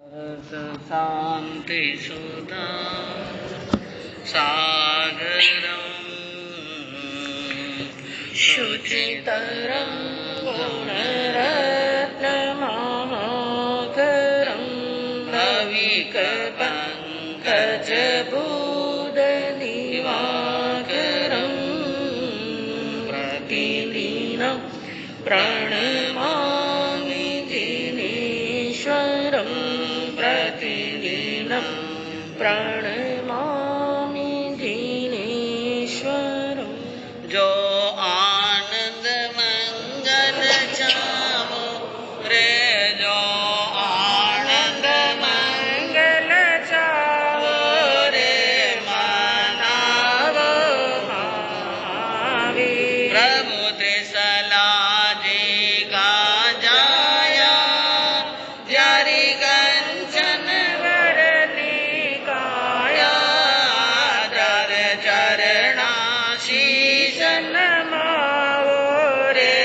शांति सुधा सागरं शुचितरं गुणरत्नमहाकरं भविकपङ्कजबोधनिवाकरं प्रतिदिनं प्रणमामि जिनेश्वरं प्रतिदिनं प्रणमामि जिनेश्वरं। जो आनंद मंगल चावो रे, जो आनंद मंगल चावो रे, मनावो महावीर। प्रभु त्रिसला जी का जाया, जरि कंचन वरनी काया, जर चरणा शीश नमावो रे,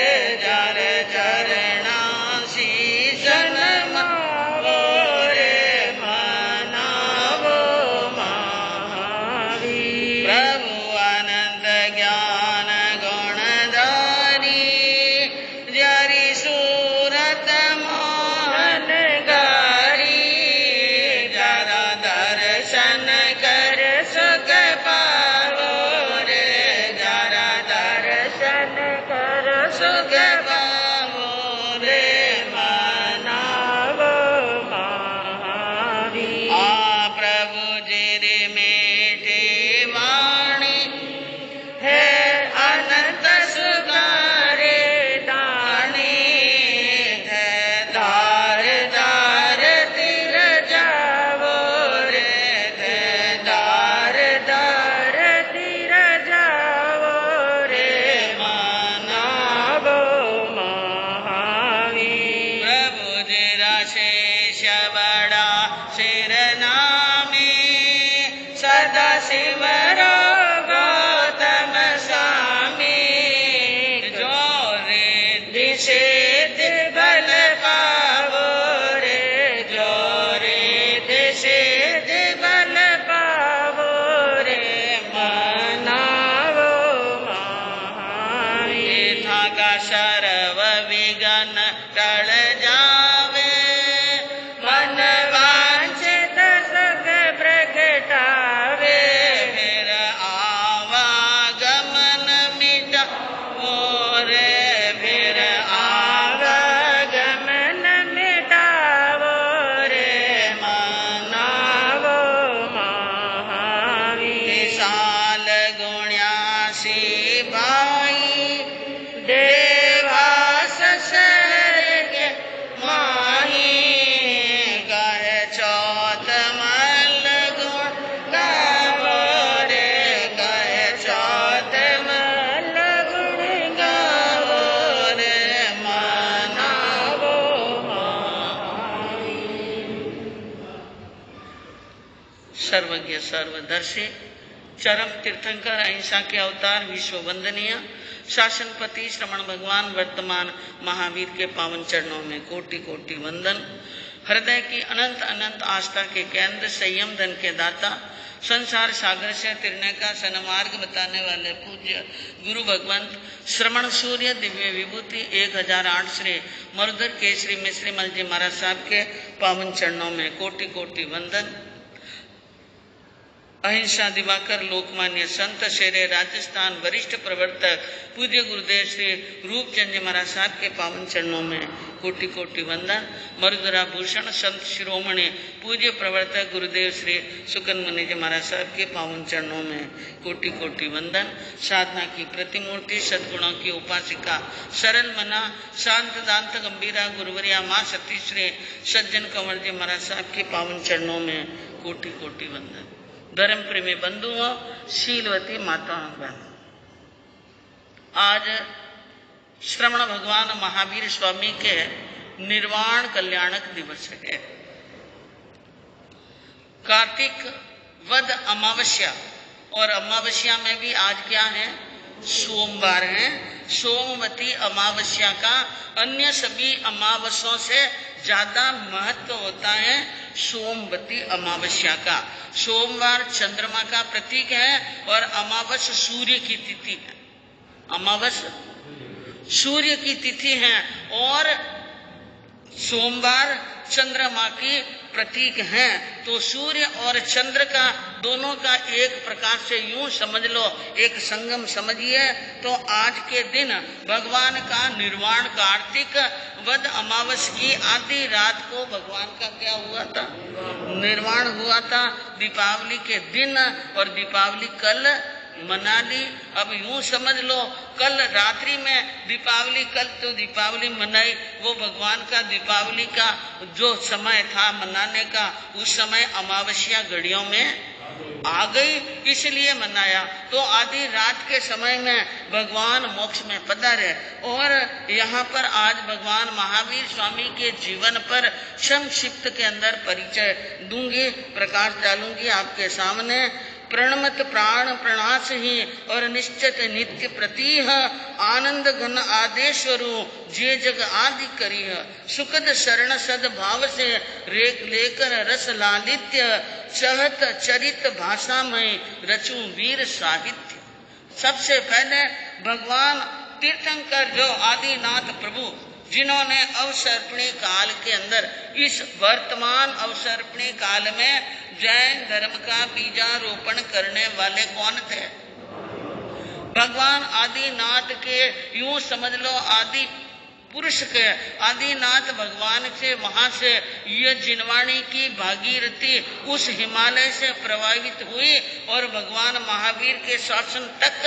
जर चरणा शीश नमावो रे, मनावो महावीर। प्रभु अनंत ज्ञान गुणधारी, जरि सूरत मोहन गारी, जरा दर्शन कर सुख पावो रे, जरा दर्शन कर सुख पावो रे, मनावो महावीर। आ प्रभु जिरि मीठी वाणी है, अनंत सुखारे दानी है। दार दार तिर जावो रे, दार दार तिर जावो रे, मनावो महावीर। प्रभु जिरा शेष बड़ा सिर नामी, सदा शिवरो गौतम स्वामी। जो रिद्धि सिद्धि बल पावो रे, जो रिद्धि सिद्धि बल पावो रे, मनावो महावीर। था का सर्व विघ्न टल जावे, मन वांछित सुख प्रगटावे। फिर आवागमन मिटावो रे, फिर आवागमन मिटावो रे, मनावो महावीर। विशाल गुण्यासी भाई, देवास शहर के माही। कहे चौथ मल गुण गावो रे, कहे चौथ मल गुण गावो रे, मनावो महावीर। सर्वज्ञ सर्वदर्शी चरम तीर्थंकर अहिंसा के अवतार विश्व वंदनीय शासनपति श्रमण भगवान वर्तमान महावीर के पावन चरणों में कोटि कोटि वंदन। हृदय की अनंत अनंत आस्था के केंद्र, संयम धन के दाता, संसार सागर से तिरने का सन्मार्ग बताने वाले पूज्य गुरु भगवंत श्रमण सूर्य दिव्य विभूति 1008 श्री मरुधर केसरी मिश्री मल जी महाराज साहब के पावन चरणों में कोटि कोटि वंदन। अहिंसा दिवाकर लोकमान्य संत शेरे राजस्थान वरिष्ठ प्रवर्तक पूज्य गुरुदेव श्री रूपचंद जी महाराज साहब के पावन चरणों में कोटि कोटि वंदन। मरुधरा भूषण संत शिरोमणि पूज्य प्रवर्तक गुरुदेव श्री सुकन मुनि जी महाराज साहब के पावन चरणों में कोटि कोटि वंदन। साधना की प्रतिमूर्ति सद्गुणों की उपासिका सरल मना शांत दांत गंभीरा गुरुवरिया माँ सतीश्री सज्जन कंवर जी महाराज साहब के पावन चरणों में कोटि कोटि वंदन। धर्म प्रेमी बंधुओं, शीलवती माताओं बहनों, आज श्रवण भगवान महावीर स्वामी के निर्वाण कल्याणक दिवस है। कार्तिक वद अमावस्या, और अमावस्या में भी आज क्या है, सोमवार है। सोमवती अमावस्या का अन्य सभी अमावस्यों से ज्यादा महत्व होता है। सोमवती अमावस्या का। सोमवार चंद्रमा का प्रतीक है और अमावस सूर्य की तिथि है। अमावस सूर्य की तिथि है और सोमवार चंद्रमा की प्रतीक है। तो सूर्य और चंद्र का दोनों का एक प्रकार से यूं समझ लो, एक संगम समझिए। तो आज के दिन भगवान का निर्वाण कार्तिक वद अमावस की आधी रात को भगवान का क्या हुआ था? निर्वाण हुआ था दीपावली के दिन, और दीपावली कल मना ली। अब यूं समझ लो, कल रात्रि में दीपावली, कल तो दीपावली मनाई, वो भगवान का दीपावली का जो समय था मनाने का, उस समय अमावस्या घड़ियों में आ गई, इसलिए मनाया। तो आधी रात के समय में भगवान मोक्ष में पधारे। और यहाँ पर आज भगवान महावीर स्वामी के जीवन पर संक्षिप्त के अंदर परिचय दूंगी, प्रकाश डालूंगी आपके सामने। प्रणमत प्राण प्रणाश ही और निश्चित नित्य प्रतीह, आनंद घन आदेश्वरु जे जग आदि करी, सुखद शरण सद भाव से लेकर रस लालित्य, चहत चरित भाषा में रचू वीर साहित्य। सबसे पहले भगवान तीर्थंकर जो आदिनाथ प्रभु, जिन्होंने अवसर्पणी काल के अंदर, इस वर्तमान अवसर्पणी काल में जैन धर्म का बीजारोपण करने वाले कौन थे? भगवान आदिनाथ के, यूं समझ लो आदि पुरुष के आदिनाथ भगवान से, वहां से ये जिनवाणी की भागीरथी उस हिमालय से प्रभावित हुई और भगवान महावीर के शासन तक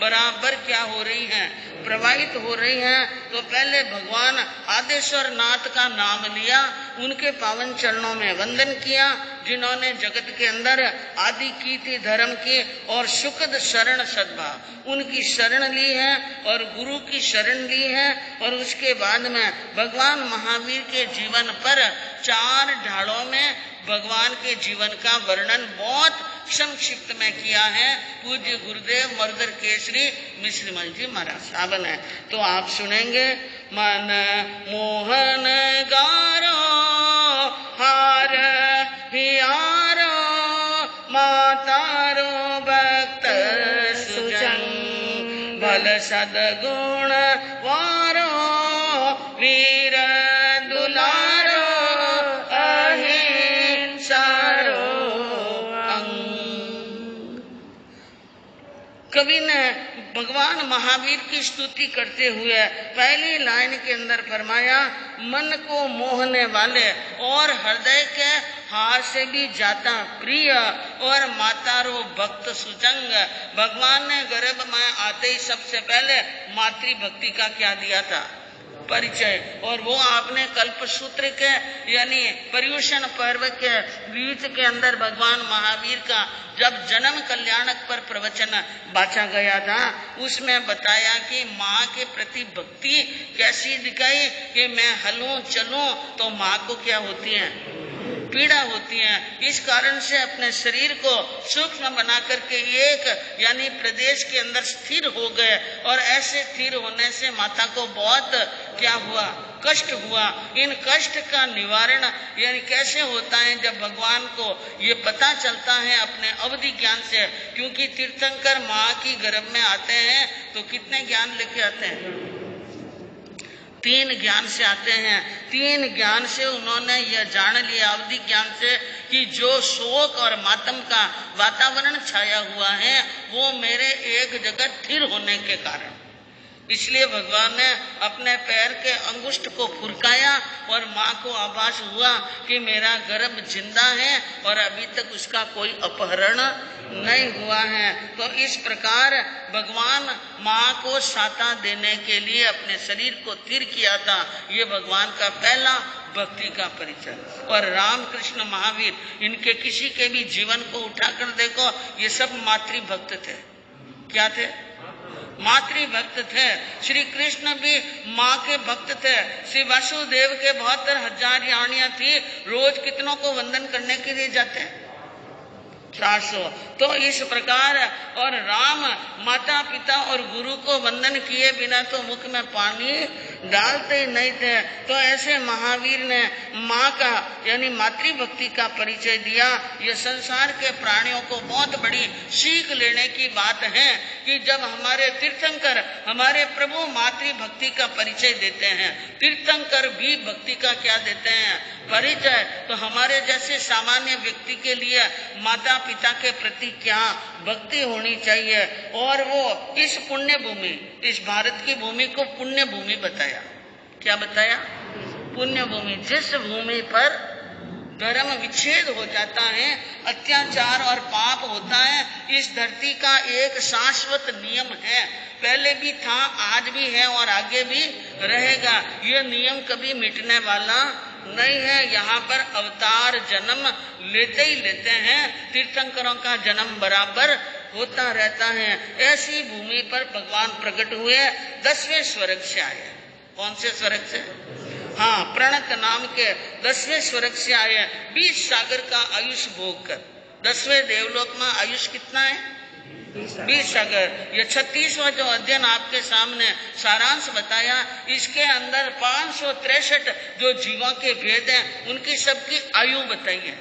बराबर क्या हो रही हैं? प्रभावित हो रही हैं। तो पहले भगवान आदेश्वर नाथ का नाम लिया, उनके पावन चरणों में वंदन किया, जिन्होंने जगत के अंदर आदि की थी धर्म की, और सुखद शरण सद्भाव उनकी शरण ली है और गुरु की शरण ली है। और उसके बाद में भगवान महावीर के जीवन पर 4 ढालों में भगवान के जीवन का वर्णन बहुत संक्षिप्त में किया है पूज्य गुरुदेव मरुधर केसरी मिश्रमल जी महाराज साहब ने। तो आप सुनेंगे। मन मोहन गारो हार हियारो, मातारो भक्त सुजन, भल सदगुण वारो, वीर दुलारो, अहिंसारो अंग। कवि ने भगवान महावीर की स्तुति करते हुए पहली लाइन के अंदर फरमाया, मन को मोहने वाले और हृदय के हार से भी जाता प्रिय और मातारो भक्त सुजंग। भगवान ने गर्भ में आते ही सबसे पहले मातृभक्ति का क्या दिया था? परिचय। और वो आपने कल्प सूत्र के यानी पर्युषण पर्व के बीच के अंदर भगवान महावीर का जब जन्म कल्याणक पर प्रवचन बांटा गया था, उसमें बताया कि माँ के प्रति भक्ति कैसी दिखाई कि मैं हलूं चलूं तो माँ को क्या होती है? पीड़ा होती है। इस कारण से अपने शरीर को सूक्ष्म बना करके एक यानी प्रदेश के अंदर स्थिर हो गए, और ऐसे स्थिर होने से माता को बहुत क्या हुआ? कष्ट हुआ। इन कष्ट का निवारण यानी कैसे होता है? जब भगवान को ये पता चलता है अपने अवधि ज्ञान से, क्योंकि तीर्थंकर माँ की गर्भ में आते हैं तो कितने ज्ञान लेके आते हैं? 3 ज्ञान से आते हैं। 3 ज्ञान से उन्होंने यह जान लिया अवधि ज्ञान से कि जो शोक और मातम का वातावरण छाया हुआ है वो मेरे एक जगह स्थिर होने के कारण। इसलिए भगवान ने अपने पैर के अंगुष्ठ को फुरकाया और माँ को आभास हुआ कि मेरा गर्भ जिंदा है और अभी तक उसका कोई अपहरण नहीं हुआ है। तो इस प्रकार भगवान माँ को साता देने के लिए अपने शरीर को स्थिर किया था। ये भगवान का पहला भक्ति का परिचय। और रामकृष्ण महावीर इनके किसी के भी जीवन को उठाकर देखो, ये सब मातृभक्त थे। क्या थे? मातृभक्त थे। श्री कृष्ण भी माँ के भक्त थे। श्री वासुदेव के 72,000 रानियां थी, रोज कितनों को वंदन करने के लिए जाते हैं? 400। तो इस प्रकार और राम माता पिता और गुरु को वंदन किए बिना तो मुख में पानी डालते ही नहीं थे। तो ऐसे महावीर ने माँ का यानी मातृभक्ति का परिचय दिया। ये संसार के प्राणियों को बहुत बड़ी सीख लेने की बात है कि जब हमारे तीर्थंकर हमारे प्रभु मातृभक्ति का परिचय देते हैं, तीर्थंकर भी भक्ति का क्या देते हैं, परिचय, तो हमारे जैसे सामान्य व्यक्ति के लिए माता पिता के प्रति क्या भक्ति होनी चाहिए। और वो इस पुण्य भूमि, इस भारत की भूमि को पुण्य भूमि बताया। क्या बताया? पुण्य भूमि, जिस भूमि पर धर्म विच्छेद हो जाता है, अत्याचार और पाप होता है, इस धरती का एक शाश्वत नियम है, पहले भी था, आज भी है और आगे भी रहेगा। ये नियम कभी मिटने वाला नहीं है। यहाँ पर अवतार जन्म लेते ही लेते हैं, तीर्थंकरों का जन्म बराबर होता रहता है। ऐसी भूमि पर भगवान प्रकट हुए, 10वें स्वर्ग से आए। कौन से स्वर्ग से? हाँ, प्रणत नाम के 10वें स्वर्ग से आए, 20 सागर का आयुष भोग कर। 10वें देवलोक में आयुष कितना है? 20 सागर। ये 36वां जो अध्ययन आपके सामने सारांश बताया, इसके अंदर 563 जो जीवों के भेद हैं, उनकी सबकी आयु बताई है।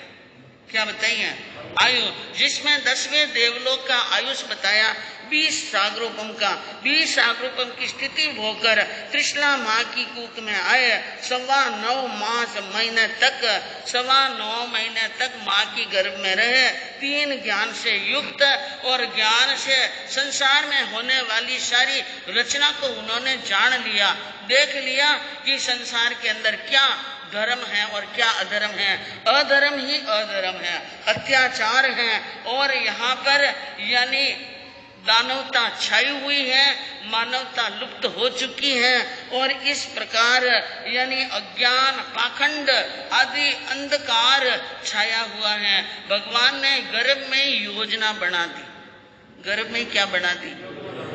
क्या बताई है? आयु, जिसमें 10वें देवलोक का आयुष बताया 20 सागरोपम का। 20 सागरोपम की स्थिति होकर त्रिशला माँ की कूख में आए। 9.25 मास महीने तक, 9.25 महीने तक माँ की गर्भ में रहे। 3 ज्ञान से युक्त, और ज्ञान से संसार में होने वाली सारी रचना को उन्होंने जान लिया, देख लिया कि संसार के अंदर क्या धर्म है और क्या अधर्म है। अधर्म ही अधर्म है, अत्याचार है, और यहाँ पर यानी दानवता छाई हुई है, मानवता लुप्त हो चुकी है, और इस प्रकार यानी अज्ञान, पाखंड आदि अंधकार छाया हुआ है। भगवान ने गर्भ में योजना बना दी। गर्भ में क्या बना दी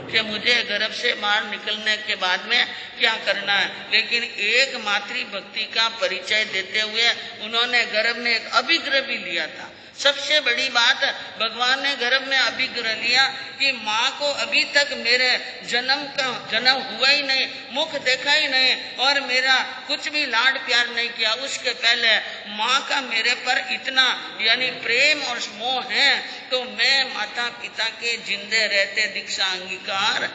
कि मुझे गर्भ से बाहर निकलने के बाद में क्या करना है। लेकिन एक मातृभक्ति का परिचय देते हुए उन्होंने गर्भ में एक अभिग्रह भी लिया था। सबसे बड़ी बात, भगवान ने गर्भ में अभिग्रह लिया कि माँ को अभी तक मेरे जन्म हुआ ही नहीं, मुख देखा ही नहीं, और मेरा कुछ भी लाड प्यार नहीं किया। उसके पहले माँ का मेरे पर इतना यानी प्रेम और मोह है, तो मैं माता पिता के जिंदे रहते दीक्षा अंगीकार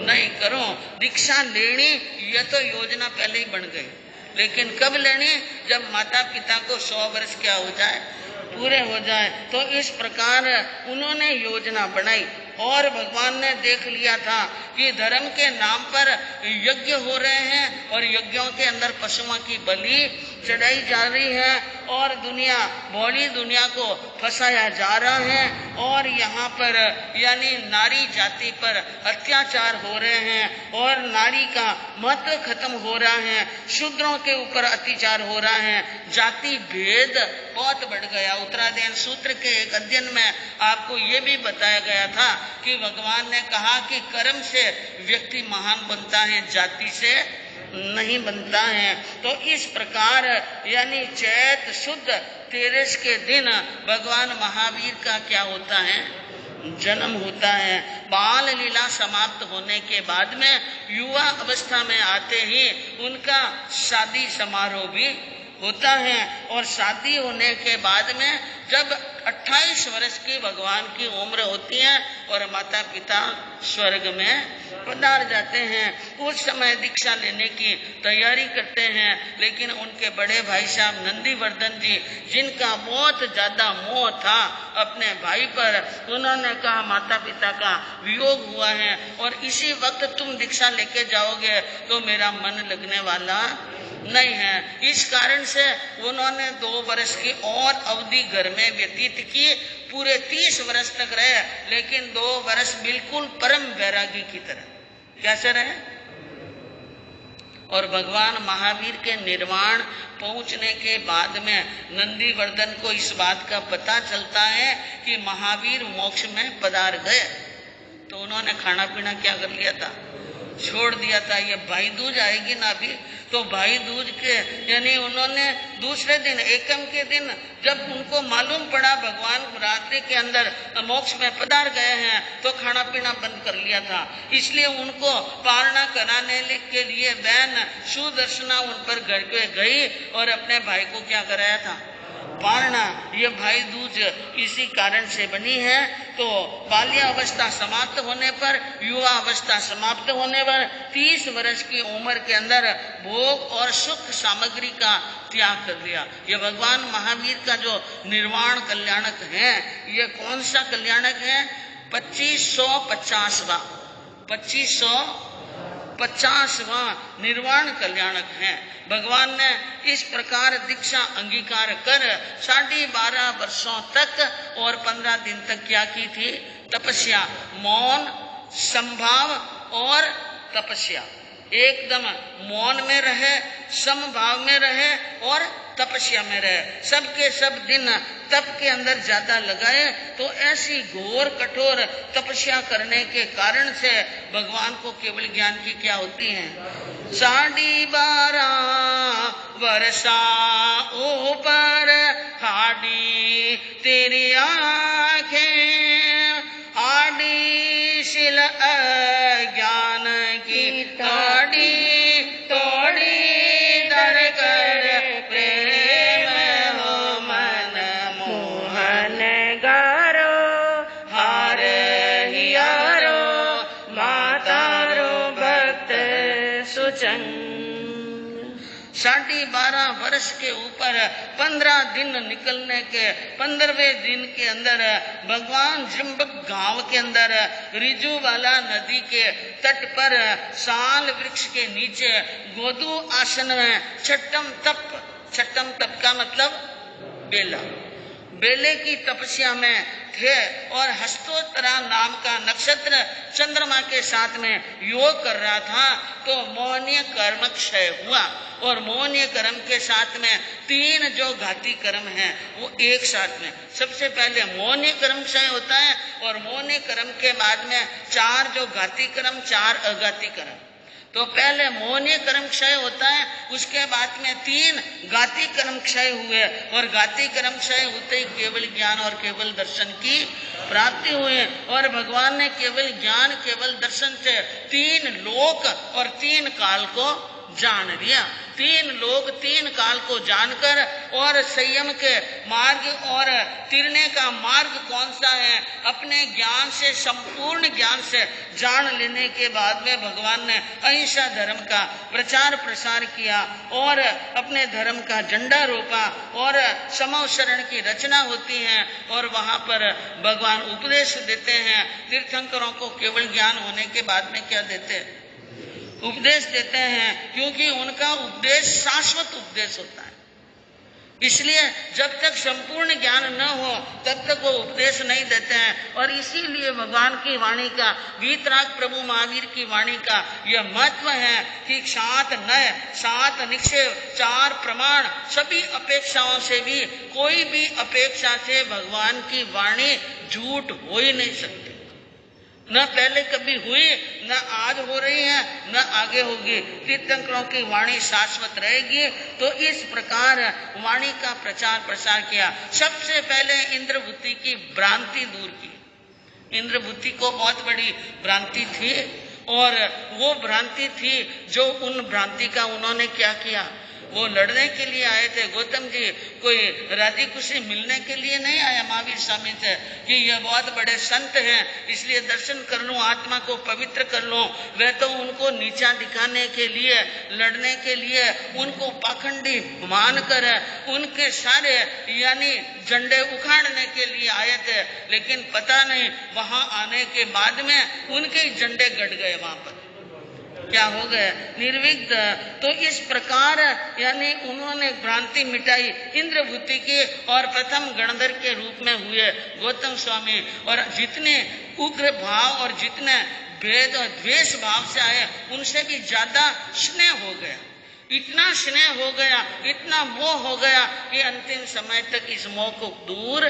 नहीं करूं। दीक्षा लेनी यह तो योजना पहले ही बन गई, लेकिन कब लेनी? जब माता पिता को 100 वर्ष क्या हो जाए, पूरे हो जाए। तो इस प्रकार उन्होंने योजना बनाई, और भगवान ने देख लिया था कि धर्म के नाम पर यज्ञ हो रहे हैं, और यज्ञों के अंदर पशुओं की बलि चढ़ाई जा रही है, और दुनिया भोली दुनिया को फंसाया जा रहा है, और यहाँ पर यानी नारी जाति पर अत्याचार हो रहे हैं, और नारी का महत्व खत्म हो रहा है, शूद्रों के ऊपर अत्याचार हो रहा है, जाति भेद बहुत बढ़ गया। उत्तरायण सूत्र के एक अध्ययन में आपको ये भी बताया गया था कि भगवान ने कहा कि कर्म से व्यक्ति महान बनता है, जाति से नहीं बनता है। तो इस प्रकार यानी चैत शुद्ध 13 के दिन भगवान महावीर का क्या होता है? जन्म होता है। बाल लीला समाप्त होने के बाद में युवा अवस्था में आते ही उनका शादी समारोह भी होता है, और शादी होने के बाद में जब 28 वर्ष की भगवान की उम्र होती है और माता पिता स्वर्ग में पधार जाते हैं, उस समय दीक्षा लेने की तैयारी करते हैं। लेकिन उनके बड़े भाई साहब नंदीवर्धन जी, जिनका बहुत ज्यादा मोह था अपने भाई पर, उन्होंने कहा माता पिता का वियोग हुआ है और इसी वक्त तुम दीक्षा लेके जाओगे तो मेरा मन लगने वाला नहीं है। इस कारण से उन्होंने 2 वर्ष की और अवधि घर में व्यतीत की, पूरे 30 वर्ष तक रहे, लेकिन 2 वर्ष बिल्कुल परम वैरागी की तरह कैसे रहे। और भगवान महावीर के निर्वाण पहुंचने के बाद में नंदीवर्धन को इस बात का पता चलता है कि महावीर मोक्ष में पधार गए, तो उन्होंने खाना पीना क्या कर लिया था? छोड़ दिया था। ये भाई दूज आएगी ना अभी, तो भाई दूज के यानी उन्होंने दूसरे दिन एकम के दिन जब उनको मालूम पड़ा भगवान रात्रि के अंदर मोक्ष में पधार गए हैं तो खाना पीना बंद कर लिया था। इसलिए उनको पालना कराने के लिए बहन सुदर्शना उन पर घर पे गई और अपने भाई को क्या कराया था? पालना। ये भाई दूज इसी कारण से बनी है। तो बाल्यावस्था समाप्त होने पर, युवा अवस्था समाप्त होने पर 30 वर्ष की उम्र के अंदर भोग और सुख सामग्री का त्याग कर दिया। ये भगवान महावीर का जो निर्वाण कल्याणक है, ये कौन सा कल्याणक है? 2550वां 2550वां निर्वाण कल्याणक है। भगवान ने इस प्रकार दीक्षा अंगीकार कर 12.5 वर्षों तक और 15 दिन तक क्या की थी? तपस्या, मौन, संभाव और तपस्या। एकदम मौन में रहे, समभाव में रहे और तपस्या में रहे। सबके सब दिन तप के अंदर ज्यादा लगाए। तो ऐसी घोर कठोर तपस्या करने के कारण से भगवान को केवल ज्ञान की क्या होती है? 12.5 वर्षा ऊपर खाड़ी तेरी आंखें, आड़ी शिल अज्ञान की तोड़ी तोड़ी दर कर प्रेम हो मन मोहन गारो हार हियारो मातारो भक्त सुचंग। 12.5 वर्ष के ऊपर 15 दिन निकलने के 15वें दिन के अंदर भगवान जम्बक गांव के अंदर रिजुवाला नदी के तट पर साल वृक्ष के नीचे गोदू आसन में छठम तप का मतलब बेला, बेले की तपस्या में थे और हस्तोत्तरा नाम का नक्षत्र चंद्रमा के साथ में योग कर रहा था। तो मोहनीय कर्म क्षय हुआ और मोहनीय कर्म के साथ में 3 जो घाती कर्म हैं वो एक साथ में, सबसे पहले मोहनीय कर्म क्षय होता है और मोहनीय कर्म के बाद में 4 जो घाती कर्म, 4 अघाती कर्म। तो पहले मोहनीय कर्म क्षय होता है, उसके बाद में 3 घाती कर्म क्षय हुए और घाती कर्म क्षय होते ही केवल ज्ञान और केवल दर्शन की प्राप्ति हुई। और भगवान ने केवल ज्ञान केवल दर्शन से 3 लोक और 3 काल को जान लिया। 3 लोक 3 काल को जानकर और संयम के मार्ग और तिरने का मार्ग कौन सा है, अपने ज्ञान से, संपूर्ण ज्ञान से जान लेने के बाद में भगवान ने अहिंसा धर्म का प्रचार प्रसार किया और अपने धर्म का झंडा रोपा और समव शरण की रचना होती है और वहां पर भगवान उपदेश देते हैं। तीर्थंकरों को केवल ज्ञान होने के बाद में क्या देते हैं? उपदेश देते हैं, क्योंकि उनका उपदेश शाश्वत उपदेश होता है। इसलिए जब तक संपूर्ण ज्ञान न हो तब तक वो उपदेश नहीं देते हैं। और इसीलिए भगवान की वाणी का, वीतराग प्रभु महावीर की वाणी का यह महत्व है कि 7 नय 7 निक्षेप 4 प्रमाण, सभी अपेक्षाओं से भी कोई भी अपेक्षा से भगवान की वाणी झूठ हो ही नहीं सकती। न पहले कभी हुई, न आज हो रही है, न आगे होगी। तीर्थंकरों की वाणी शाश्वत रहेगी। तो इस प्रकार वाणी का प्रचार प्रसार किया। सबसे पहले इंद्रभूति की भ्रांति दूर की। इंद्रभूति को बहुत बड़ी भ्रांति थी और वो भ्रांति थी जो उन भ्रांति का उन्होंने क्या किया, वो लड़ने के लिए आए थे। गौतम जी कोई राजी खुशी मिलने के लिए नहीं आया महावीर स्वामी से कि ये बहुत बड़े संत हैं इसलिए दर्शन कर लूं, आत्मा को पवित्र कर लूं। वे तो उनको नीचा दिखाने के लिए, लड़ने के लिए, उनको पाखंडी मानकर उनके सारे यानी झंडे उखाड़ने के लिए आए थे। लेकिन पता नहीं वहां आने के बाद में उनके झंडे गड़ गए, वहां पर क्या हो गए, निर्विघ्न। तो इस प्रकार यानी उन्होंने भ्रांति मिटाई इंद्रभूति की और प्रथम गणधर के रूप में हुए गौतम स्वामी। और जितने उग्र भाव और जितने भेद और द्वेष भाव से आए उनसे भी ज्यादा स्नेह हो गया। इतना स्नेह हो गया, इतना मोह हो गया कि अंतिम समय तक इस मोह को दूर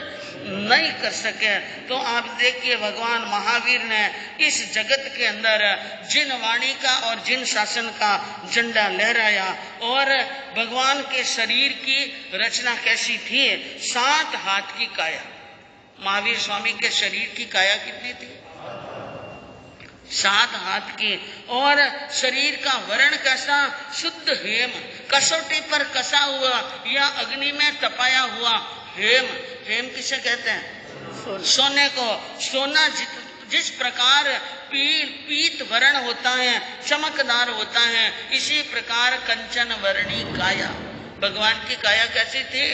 नहीं कर सके। तो आप देखिए भगवान महावीर ने इस जगत के अंदर जिन वाणी का और जिन शासन का झंडा लहराया, और भगवान के शरीर की रचना कैसी थी, 7 हाथ की काया। महावीर स्वामी के शरीर की काया कितनी थी? 7 हाथ की। और शरीर का वर्ण कैसा? शुद्ध हेम, कसौटी पर कसा हुआ या अग्नि में तपाया हुआ हेम। हेम किसे कहते हैं? सोने को। सोना जिस प्रकार पीत वर्ण होता है, चमकदार होता है, इसी प्रकार कंचन वर्णी काया। भगवान की काया कैसी थी?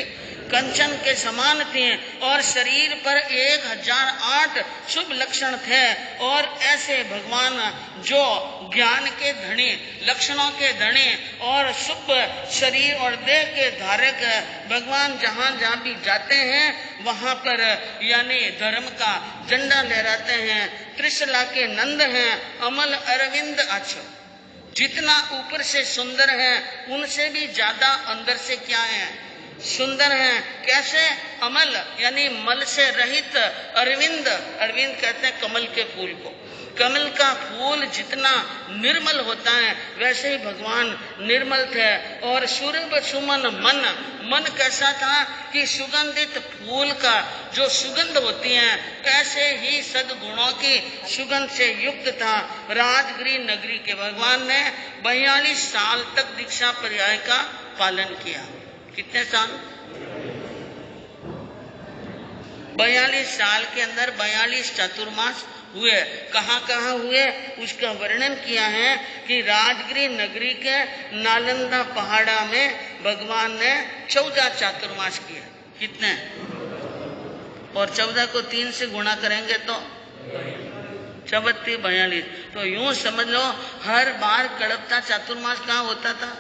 कंचन के समान थे। और शरीर पर 1008 शुभ लक्षण थे। और ऐसे भगवान जो ज्ञान के धनी, लक्षणों के धनी और शुभ शरीर और देह के धारक भगवान जहाँ जहाँ भी जाते हैं वहाँ पर यानी धर्म का झंडा लहराते हैं। त्रिशला के नंद हैं, अमल अरविंद आछो। जितना ऊपर से सुंदर है उनसे भी ज्यादा अंदर से क्या है? सुंदर है। कैसे? अमल यानी मल से रहित अरविंद। अरविंद कहते हैं कमल के फूल को। कमल का फूल जितना निर्मल होता है वैसे ही भगवान निर्मल थे। और सूर्य सुमन मन, मन कैसा था कि सुगंधित फूल का जो सुगंध होती है ऐसे ही सद्गुणों की सुगंध से युक्त था। राजगिरी नगरी के भगवान ने 42 साल तक दीक्षा पर्याय का पालन किया। कितने साल? 42 साल के अंदर 42 चातुर्मास हुए। कहाँ कहाँ हुए उसका वर्णन किया है कि राजगिरी नगरी के नालंदा पहाड़ा में भगवान ने 14 चातुर्मास किए। कितने? और 14 को 3 से गुणा करेंगे तो 42। तो यूं समझ लो हर बार कड़पता चातुर्मास कहाँ होता था?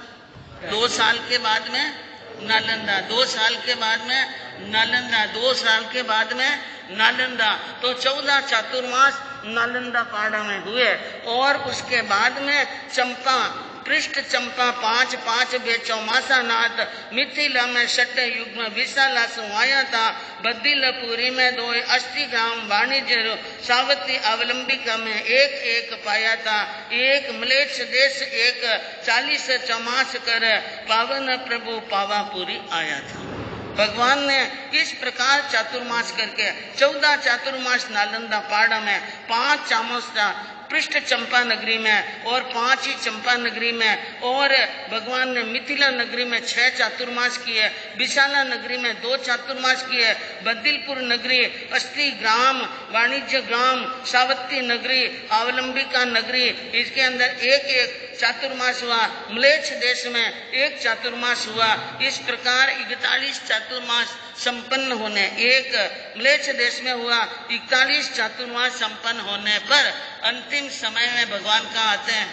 2 साल के बाद में नालंदा, 2 साल के बाद में नालंदा, 2 साल के बाद में नालंदा। तो 14 चातुर्मास नालंदा पहाड़ा में हुए। और उसके बाद में चंपा, पृष्ठ चंपा 5 बेचौमासा नाथ, मिथिला में 6 युग्म विशाला सुहाया था, बद्दिलपुरी में 2 अष्टिग्राम वाणिज्य, सावती अवलंबिका में 1 पाया था, 1 मलेच्छ देश 1 40 चौमास कर पावन प्रभु पावापुरी आया था। भगवान ने इस प्रकार चातुर्मास करके 14 चातुर्मास नालंदा पहाड़ा में, 5 चामोसा पृष्ठ चंपा नगरी में और 5 ही चंपा नगरी में, और भगवान ने मिथिला नगरी में 6 चातुर्मास किए, विशाला नगरी में 2 चातुर्मास किए, बद्दिलपुर नगरी, अस्थि ग्राम, वाणिज्य ग्राम, सावती नगरी, अवलंबिका नगरी, इसके अंदर 1 चातुर्मास हुआ। मलेच्छ देश में 1 चातुर्मास हुआ। इस प्रकार 41 चातुर्मास संपन्न होने, 1 मलेच्छ देश में हुआ। 41 चातुर्मास संपन्न होने पर अंतिम समय में भगवान कहाँ आते हैं?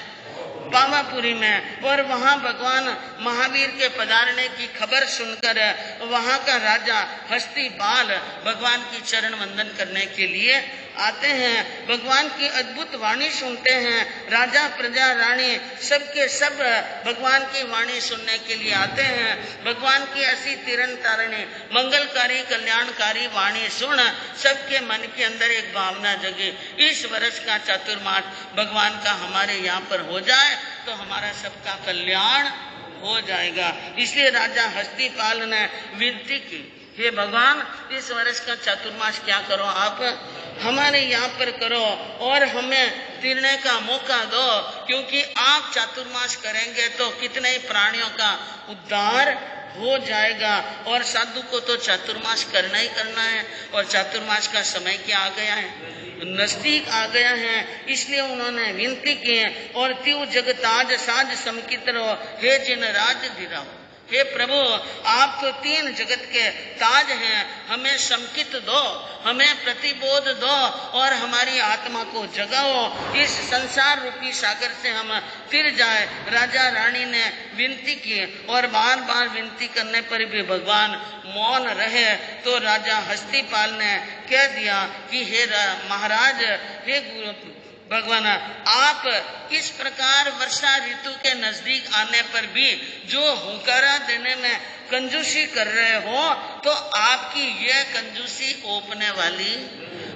पावापुरी में। और वहाँ भगवान महावीर के पधारने की खबर सुनकर वहाँ का राजा हस्तिपाल भगवान की चरण वंदन करने के लिए आते हैं। भगवान की अद्भुत वाणी सुनते हैं। राजा, प्रजा, रानी सबके सब भगवान की वाणी सुनने के लिए आते हैं। भगवान की ऐसी तिरन तारणी मंगलकारी कल्याणकारी वाणी सुन सबके मन के अंदर एक भावना जगी, इस वर्ष का चातुर्मास भगवान का हमारे यहाँ पर हो जाए तो हमारा सबका कल्याण हो जाएगा। इसलिए राजा हस्तिपाल ने विनती की, हे भगवान इस वर्ष का चातुर्मास क्या करो, आप हमारे यहाँ पर करो और हमें तिरने का मौका दो, क्योंकि आप चातुर्मास करेंगे तो कितने ही प्राणियों का उद्धार हो जाएगा। और साधु को तो चातुर्मास करना ही करना है। और चातुर्मास का समय क्या आ गया है? नजदीक आ गया है। इसलिए उन्होंने विनती की है, और त्यू जगताज साज समकित रहो, हे जिन राज धीराओ। हे प्रभु आप तो 3 जगत के ताज हैं, हमें समकित दो, हमें प्रतिबोध दो और हमारी आत्मा को जगाओ, इस संसार रूपी सागर से हम फिर जाए। राजा रानी ने विनती की और बार बार विनती करने पर भी भगवान मौन रहे। तो राजा हस्तिपाल ने कह दिया कि हे महाराज, हे भगवान आप इस प्रकार वर्षा ऋतु के नजदीक आने पर भी जो हुंकारा देने में कंजूसी कर रहे हो, तो आपकी यह कंजूसी ओपने वाली,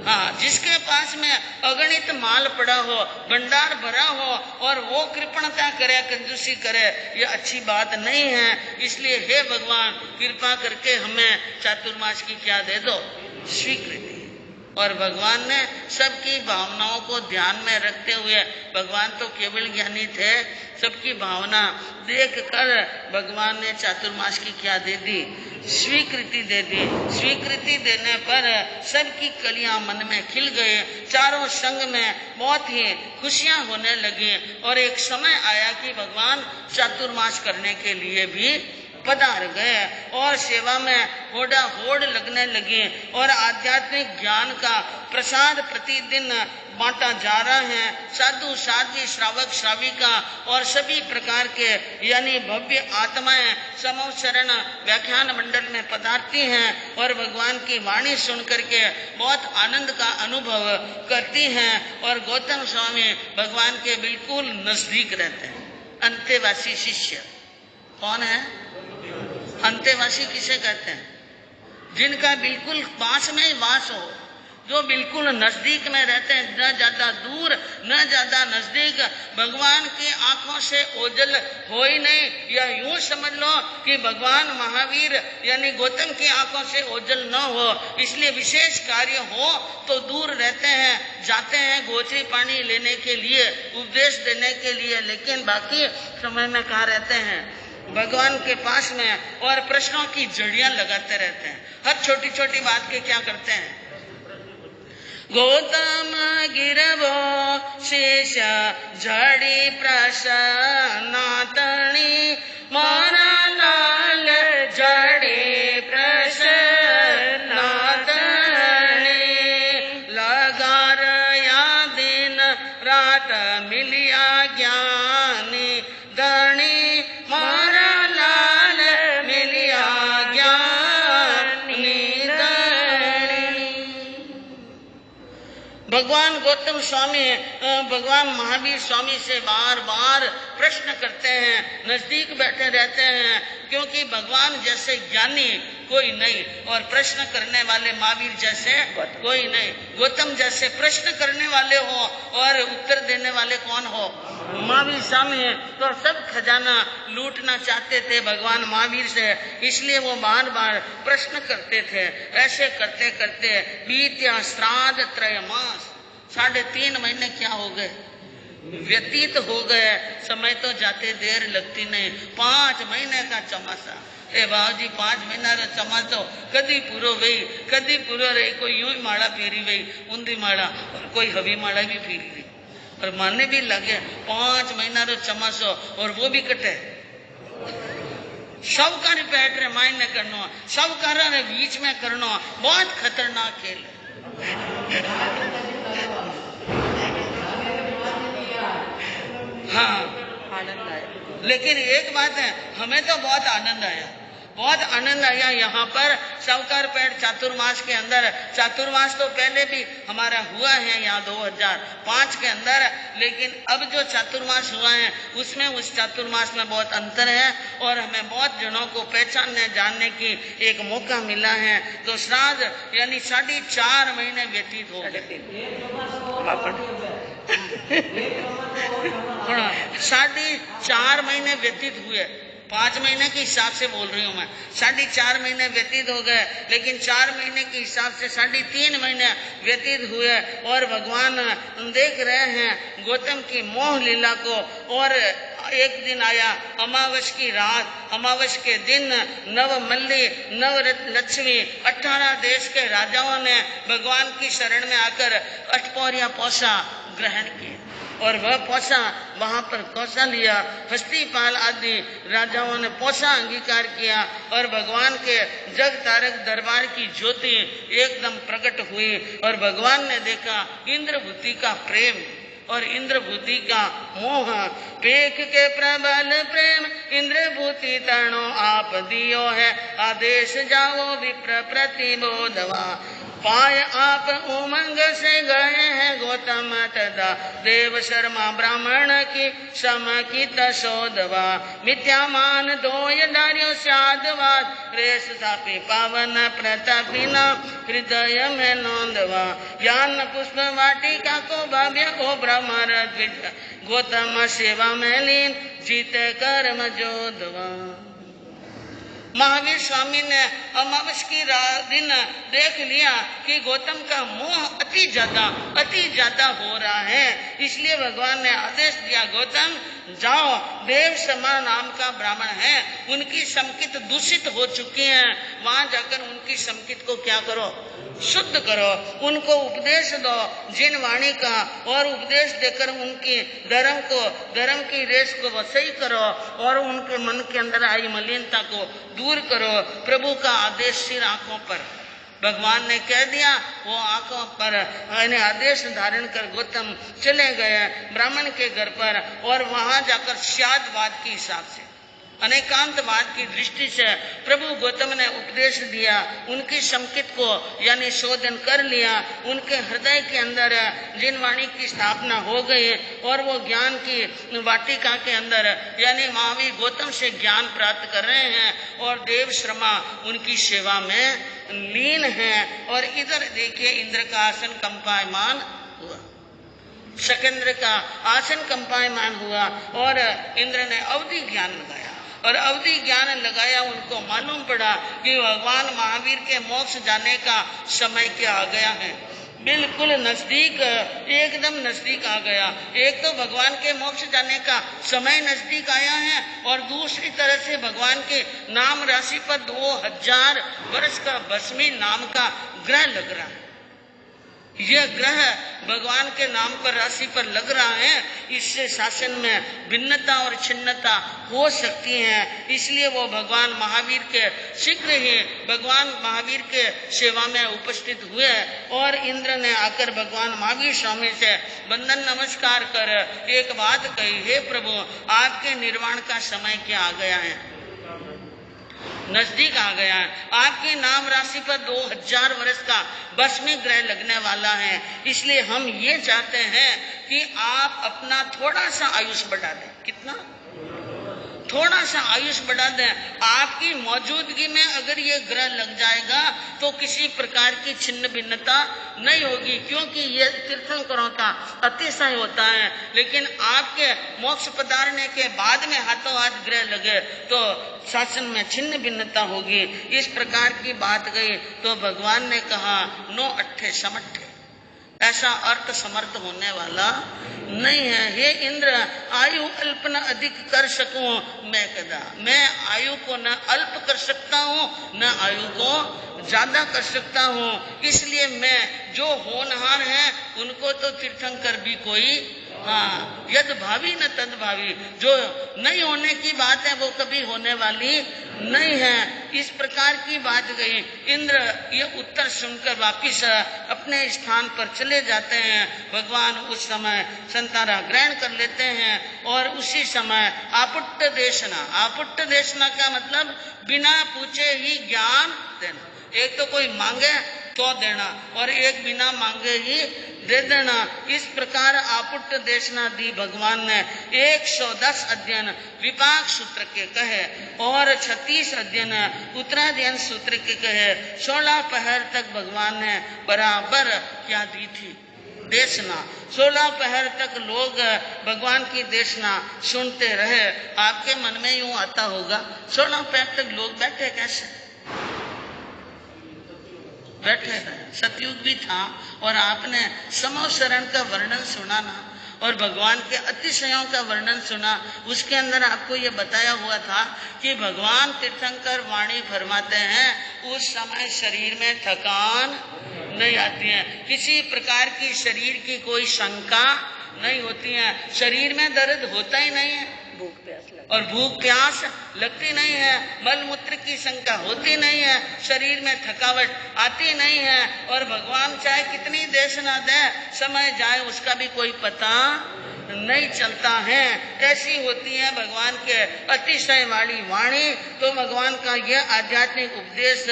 हाँ, जिसके पास में अगणित माल पड़ा हो, भंडार भरा हो और वो कृपणता करे, कंजूसी करे, ये अच्छी बात नहीं है। इसलिए हे भगवान कृपा करके हमें चातुर्मास की क्या दे दो, स्वीकृति। और भगवान ने सबकी भावनाओं को ध्यान में रखते हुए, भगवान तो केवल ज्ञानी थे, सबकी भावना देख कर भगवान ने चातुर्मास की क्या दे दी, स्वीकृति दे दी। स्वीकृति देने पर सबकी कलियां मन में खिल गए, चारों संग में बहुत ही खुशियां होने लगी। और एक समय आया कि भगवान चातुर्मास करने के लिए भी पधार गए और सेवा में होड़ा होड़ लगने लगी और आध्यात्मिक ज्ञान का प्रसाद प्रतिदिन बांटा जा रहा है। साधु साध्वी श्रावक श्राविका और सभी प्रकार के यानी भव्य आत्माएं समूह शरण व्याख्यान मंडल में पधारती हैं और भगवान की वाणी सुन करके बहुत आनंद का अनुभव करती हैं। और गौतम स्वामी भगवान के बिल्कुल नजदीक रहते हैं। अंतेवासी शिष्य कौन है? अंतेवासी किसे कहते हैं? जिनका बिल्कुल पास में ही वास हो, जो बिल्कुल नजदीक में रहते हैं, न ज्यादा दूर न ज्यादा नजदीक, भगवान की आंखों से ओझल हो ही नहीं। या यूं समझ लो कि भगवान महावीर यानी गौतम की आंखों से ओझल न हो, इसलिए विशेष कार्य हो तो दूर रहते हैं, जाते हैं गोचरी पानी लेने के लिए, उपदेश देने के लिए, लेकिन बाकी समय में कहाँ रहते हैं? भगवान के पास में। और प्रश्नों की जड़ियां लगाते रहते हैं, हर छोटी छोटी बात के क्या करते हैं? गौतम गिरवो शेष झड़ी प्रसन्नातणी, मारा लाल जड़ी प्रसन्नातणी, लगा रया दिन रात मिलिया ज्ञानी धनी, मारा लाल मिलिया ज्ञानी धनी। भगवान गौतम स्वामी भगवान महावीर स्वामी से बार बार प्रश्न करते हैं, नजदीक बैठे रहते हैं, क्योंकि भगवान जैसे ज्ञानी कोई नहीं और प्रश्न करने वाले महावीर जैसे कोई नहीं। गौतम जैसे प्रश्न करने वाले हो और उत्तर देने वाले कौन हो? महावीर स्वामी। तो सब खजाना लूटना चाहते थे भगवान महावीर से, इसलिए वो बार बार प्रश्न करते थे। ऐसे करते करते बीत्या श्राद्ध त्रय मास, 3.5 महीने क्या हो गए? व्यतीत हो गए। समय तो जाते देर लगती नहीं। 5 महीने का चमासा, ए बाबूजी 5 महीना रो चमासो कदी पूरो वही, कदी पूरो रही। कोई यूं ही माला फेरी वही, ऊंधी माला, और कोई हवी माला भी फेरी रही, और मानने भी लगे 5 महीना रो चमासो, और वो भी कटे। सब का रिपेट रे मायने करनो, सब का रे बीच में करनो, बहुत खतरनाक खेल है। हाँ, आनंद आया। लेकिन एक बात है, हमें तो बहुत आनंद आया, बहुत आनंद आया। यहाँ पर सावकार पेड़ चातुर्मास के अंदर, चातुर्मास तो पहले भी हमारा हुआ है यहाँ 2005 के अंदर, लेकिन अब जो चातुर्मास हुआ है उसमें उस चातुर्मास में बहुत अंतर है और हमें बहुत जनों को पहचानने जानने की एक मौका मिला है। तो श्राद्ध यानी 4.5 महीने व्यतीत हो गए। 4.5 महीने व्यतीत हुए। 5 महीने के हिसाब से बोल रही हूँ मैं, 4.5 महीने व्यतीत हो गए, लेकिन 4 महीने के हिसाब से 3.5 महीने व्यतीत हुए। और भगवान देख रहे हैं गौतम की मोह लीला को। और एक दिन आया अमावस की रात, अमावस के दिन नवमल्ली नव लक्ष्मी 18 देश के राजाओं ने भगवान की शरण में आकर अठपौरिया पोसा ग्रहण किए और वह पोसा वहां पर कौसा लिया। हस्तिपाल आदि राजाओं ने पोसा अंगीकार किया और भगवान के जग तारक दरबार की ज्योति एकदम प्रकट हुई और भगवान ने देखा इंद्रभूति का प्रेम, और इंद्रभूति का मोह। पेख के प्रबल प्रेम इंद्रभूति तरणो आप दियो है, आदेश जाओ विप्र प्रतिबोधवा। पाय आप उमंग से गए हैं गौतम तदा, देव शर्मा ब्राह्मण की समकित शोधवा। मिथ्यामान दोय डार्यो साधवाद, रेस स्थापी पावन प्रतापिना हृदय में नोंदवा। यान पुष्प वाटिका को भव्य ओ भ्रमर द्विज, गौतम सेवा में लीन जीते कर्म जोधवा। महावीर स्वामी ने अमावस की दिन देख लिया कि गौतम का मोह अति ज्यादा हो रहा है, इसलिए भगवान ने आदेश दिया, गौतम जाओ, देव समा नाम का ब्राह्मण है, उनकी समकित दूषित हो चुकी है, वहां जाकर उनकी समकित को क्या करो, शुद्ध करो, उनको उपदेश दो जिन वाणी का, और उपदेश देकर उनकी धर्म की रेस को वसई करो और उनके मन के अंदर आई मलिनता को दूर करो। प्रभु का आदेश सिर आंखों पर भगवान ने कह दिया, वो आंखों पर आदेश धारण कर गौतम चले गए ब्राह्मण के घर पर, और वहां जाकर शादवाद के हिसाब से अनेकांतवाद की दृष्टि से प्रभु गौतम ने उपदेश दिया, उनकी समकित को यानी शोधन कर लिया, उनके हृदय के अंदर जिन वाणी की स्थापना हो गई और वो ज्ञान की वाटिका के अंदर यानी महावीर गौतम से ज्ञान प्राप्त कर रहे हैं और देव श्रमा उनकी सेवा में लीन है। और इधर देखिए इंद्र का आसन कंपायमान हुआ, शकेंद्र का आसन कंपायमान हुआ और इंद्र ने अवधि ज्ञान लगाया, और अवधि ज्ञान लगाया, उनको मालूम पड़ा कि भगवान महावीर के मोक्ष जाने का समय क्या आ गया है, बिल्कुल नजदीक, एकदम नजदीक आ गया। एक तो भगवान के मोक्ष जाने का समय नजदीक आया है और दूसरी तरह से भगवान के नाम राशि पर 2000 वर्ष का भस्मी नाम का ग्रह लग रहा है। यह ग्रह भगवान के नाम पर राशि पर लग रहा है, इससे शासन में भिन्नता और छिन्नता हो सकती है, इसलिए वो भगवान महावीर के शीघ्र ही भगवान महावीर के सेवा में उपस्थित हुए और इंद्र ने आकर भगवान महावीर स्वामी से वंदन नमस्कार कर एक बात कही, हे प्रभु आपके निर्वाण का समय क्या आ गया है, नजदीक आ गया है, आपकी नाम राशि पर 2000 वर्ष का भस्मी ग्रह लगने वाला है, इसलिए हम ये चाहते हैं कि आप अपना थोड़ा सा आयुष बढ़ा दें। कितना? थोड़ा सा आयुष बढ़ा दें। आपकी मौजूदगी में अगर ये ग्रह लग जाएगा तो किसी प्रकार की छिन्न भिन्नता नहीं होगी, क्योंकि ये तीर्थंकरों का अतिशय होता है, लेकिन आपके मोक्ष पधारने के बाद में हाथों हाथ ग्रह लगे तो शासन में छिन्न भिन्नता होगी। इस प्रकार की बात गई तो भगवान ने कहा, नो अट्ठे समट्ठे, ऐसा अर्थ समर्थ होने वाला नहीं है। हे इंद्र, आयु अल्प न अधिक कर सकूं मैं कदा, मैं आयु को न अल्प कर सकता हूँ न आयु को ज्यादा कर सकता हूँ, इसलिए मैं जो होनहार है उनको तो तीर्थंकर भी कोई यद भावी न तद भावी, जो नहीं होने की बात है वो कभी होने वाली नहीं है। इस प्रकार की बात गई। इंद्र ये उत्तर सुनकर वापिस अपने स्थान पर चले जाते हैं। भगवान उस समय संतारा ग्रहण कर लेते हैं और उसी समय आपुट्ट देशना का मतलब बिना पूछे ही ज्ञान देना। एक तो कोई मांगे तो देना और एक बिना मांगे ही दे देना। इस प्रकार आपुट्ट देशना दी भगवान ने 110 अध्ययन विपाक सूत्र के कहे और 36 अध्ययन उत्तराध्ययन सूत्र के कहे। 16 पहर तक भगवान ने बराबर क्या दी थी, देशना। 16 पहर तक लोग भगवान की देशना सुनते रहे। आपके मन में यूं आता होगा 16 पहर तक लोग बैठे कैसे? बैठे रहे। सतयुग भी था और आपने समो शरण का वर्णन सुना ना, और भगवान के अतिशयों का वर्णन सुना। उसके अंदर आपको ये बताया हुआ था कि भगवान तीर्थंकर वाणी फरमाते हैं उस समय शरीर में थकान नहीं आती है, किसी प्रकार की शरीर की कोई शंका नहीं होती है, शरीर में दर्द होता ही नहीं है, भूख प्यास लगती और भूख प्यास लगती नहीं है, मल मूत्र की शंका होती नहीं है, शरीर में थकावट आती नहीं है, और भगवान चाहे कितनी देश ना दे, समय जाए उसका भी कोई पता नहीं चलता है। ऐसी होती है भगवान के अतिशय वाली वाणी। तो भगवान का यह आध्यात्मिक उपदेश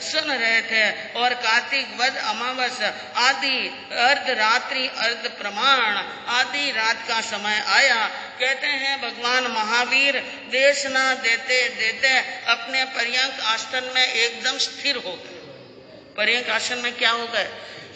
सुन रहे थे, और कार्तिक वध अमावस आदि अर्ध रात्रि अर्ध प्रमाण आदि रात का समय आया। कहते हैं भगवान महावीर देश न देते देते अपने पर्यंक आसन में एकदम स्थिर हो गए। पर्यंक आसन में क्या हो गए?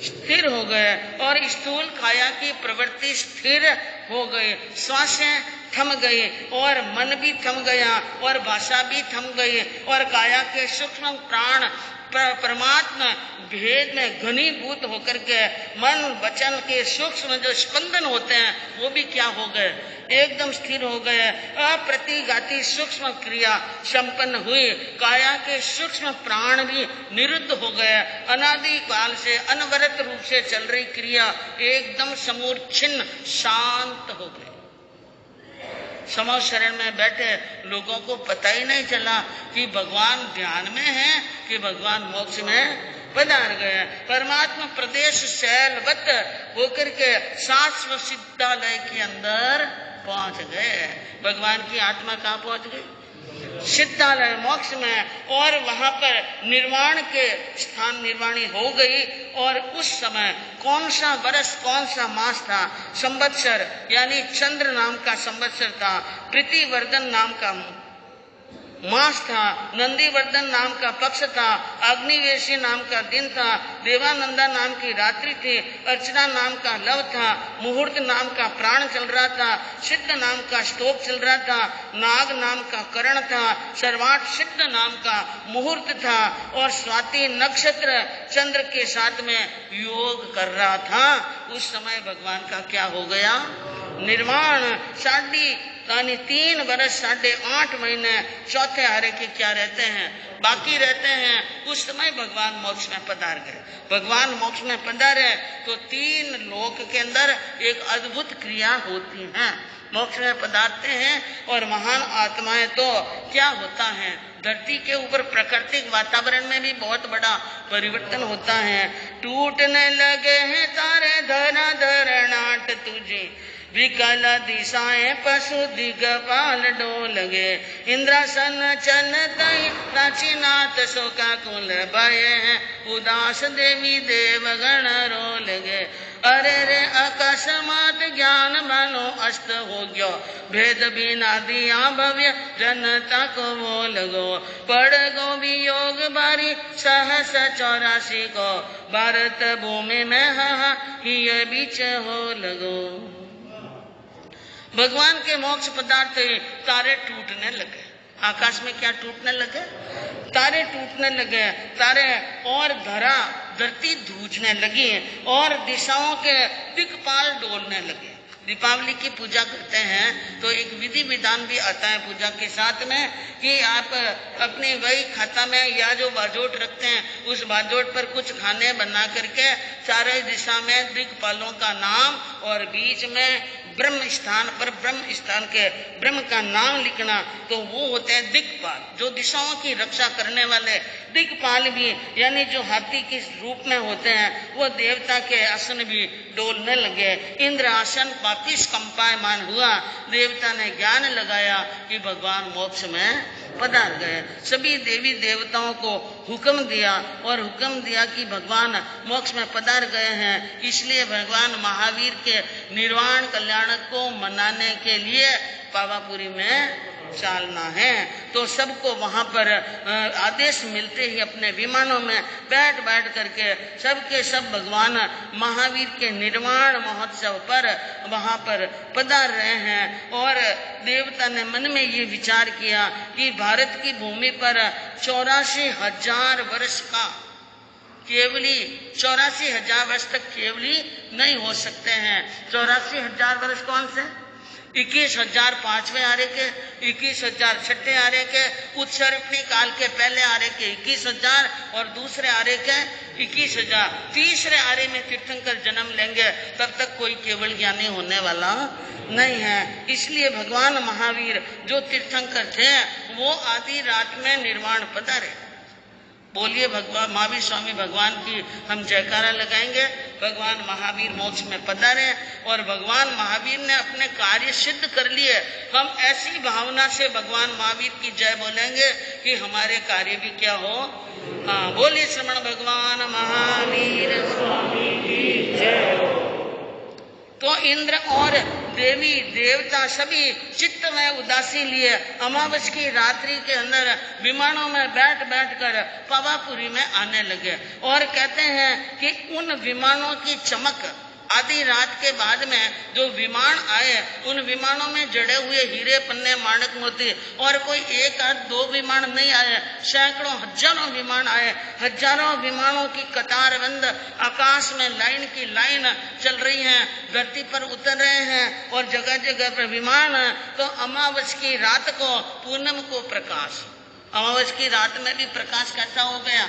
स्थिर हो गए, और स्थूल काया की प्रवृत्ति स्थिर हो गई, श्वासें थम गई, और मन भी थम गया, और भाषा भी थम गई, और काया के सूक्ष्म प्राण परमात्मा भेद में घनीभूत होकर के मन वचन के सूक्ष्म जो स्पंदन होते हैं वो भी क्या हो गए? एकदम स्थिर हो गए। अप्रतिघाती सूक्ष्म क्रिया संपन्न हुई, काया के सूक्ष्म प्राण भी निरुद्ध हो गए। अनादि काल से अनवरत रूप से चल रही क्रिया एकदम समूर्छिन्न शांत हो गई। समो शरण में बैठे लोगों को पता ही नहीं चला कि भगवान ध्यान में है कि भगवान मोक्ष में पधार गए। परमात्मा प्रदेश शैलवत होकर के शाश्वत सिद्धालय के अंदर पहुंच गए। भगवान की आत्मा कहाँ पहुंच गई? सिद्धालय मोक्ष में, और वहां पर निर्वाण के स्थान निर्वाणी हो गई। और उस समय कौन सा वर्ष कौन सा मास था? संवत्सर यानी चंद्र नाम का संवत्सर था, प्रीतिवर्धन नाम का मास था, नंदीवर्धन नाम का पक्ष था, अग्निवेशी नाम का दिन था, देवानंदा नाम की रात्रि थी, अर्चना नाम का लव था, मुहूर्त नाम का प्राण चल रहा था, सिद्ध नाम का स्तोक चल रहा था, नाग नाम का करण था, सर्वाठ सिद्ध नाम का मुहूर्त था, और स्वाति नक्षत्र चंद्र के साथ में योग कर रहा था। उस समय भगवान का क्या हो गया? निर्माण। 3 वर्ष 8.5 महीने चौथे हारे के क्या रहते हैं? बाकी रहते हैं। उस समय भगवान मोक्ष में पधार गए। भगवान मोक्ष में पधारे तो 3 लोक के अंदर एक अद्भुत क्रिया होती है। मोक्ष में पधारते हैं और महान आत्माएं तो क्या होता है, धरती के ऊपर प्राकृतिक वातावरण में भी बहुत बड़ा परिवर्तन होता है। टूटने लगे हैं तारे धरा धरनाट तुझे, विकल दिशाएं पशु दिगपाल डोल गे, इंद्रासन चन तई प्राचीनाथ शोकाकुल भय हैं, उदास देवी देवगण रोल गे। अरे रे अकस्मात ज्ञान बनो अस्त हो गयो, भेद बिना दिया भव्य जनता को बोल गो, पड़ गो वियोग बारी 684 को, भारत भूमि में ही बीच हो लगो। भगवान के मोक्ष पदार्थ तारे टूटने लगे। आकाश में क्या टूटने लगे? तारे टूटने लगे। तारे और धरती धूजने लगी, और दिशाओं के दिक्पाल डोलने लगे। दीपावली की पूजा करते हैं तो एक विधि विधान भी आता है पूजा के साथ में कि आप अपने वही खाता में या जो बाजोट रखते हैं उस बाजोट पर कुछ खाने बना करके चारों दिशा में दिक्पालों का नाम, और बीच में ब्रह्म स्थान पर ब्रह्म स्थान के ब्रह्म का नाम लिखना। तो वो होते हैं दिक्पाल, जो दिशाओं की रक्षा करने वाले। दिक्पाल भी यानी जो हाथी के रूप में होते हैं, वो देवता के आसन भी डोलने लगे। इंद्र आसन वापिस कंपायमान हुआ। देवता ने ज्ञान लगाया कि भगवान मोक्ष में पधार गए। सभी देवी देवताओं को हुक्म दिया, और हुक्म दिया कि भगवान मोक्ष में पधार गए हैं, इसलिए भगवान महावीर के निर्वाण कल्याण को मनाने के लिए पावापुरी में चलना है। तो सबको वहां पर आदेश मिलते ही अपने विमानों में बैठ करके सबके सब भगवान महावीर के निर्वाण महोत्सव पर वहां पर पधार रहे हैं। और देवता ने मन में ये विचार किया कि भारत की भूमि पर 84,000 वर्ष का केवली 84,000 वर्ष तक केवली नहीं हो सकते हैं। 84,000 वर्ष कौन से? 21,000 5वें आरे के, 21,000 छठे आरे के, उत्सर्पणी काल के पहले आरे के 21,000 और दूसरे आरे के 21,000। तीसरे आरे में तीर्थंकर जन्म लेंगे, तब तक कोई केवल ज्ञानी होने वाला नहीं है। इसलिए भगवान महावीर जो तीर्थंकर थे वो आधी रात में निर्वाण पधारे। बोलिए भगवान महावीर स्वामी भगवान की हम जयकारा लगाएंगे। भगवान महावीर मोक्ष में पधारे और भगवान महावीर ने अपने कार्य सिद्ध कर लिए। हम ऐसी भावना से भगवान महावीर की जय बोलेंगे कि हमारे कार्य भी क्या हो। हाँ, बोलिए श्रवण भगवान महावीर स्वामी की जय हो। तो इंद्र और देवी देवता सभी चित्त में उदासी लिए अमावस की रात्रि के अंदर विमानों में बैठ बैठ कर पावापुरी में आने लगे और कहते हैं कि उन विमानों की चमक आधी रात के बाद में जो विमान आए उन विमानों में जड़े हुए हीरे पन्ने माणक मोती और कोई एक आध दो विमान नहीं आए, सैकड़ों हजारों विमान आए। हजारों विमानों की कतार बंद आकाश में लाइन की लाइन चल रही है, धरती पर उतर रहे हैं और जगह जगह पर विमान। तो अमावस की रात को पूनम को प्रकाश, अमावस की रात में भी प्रकाश कैसा हो गया,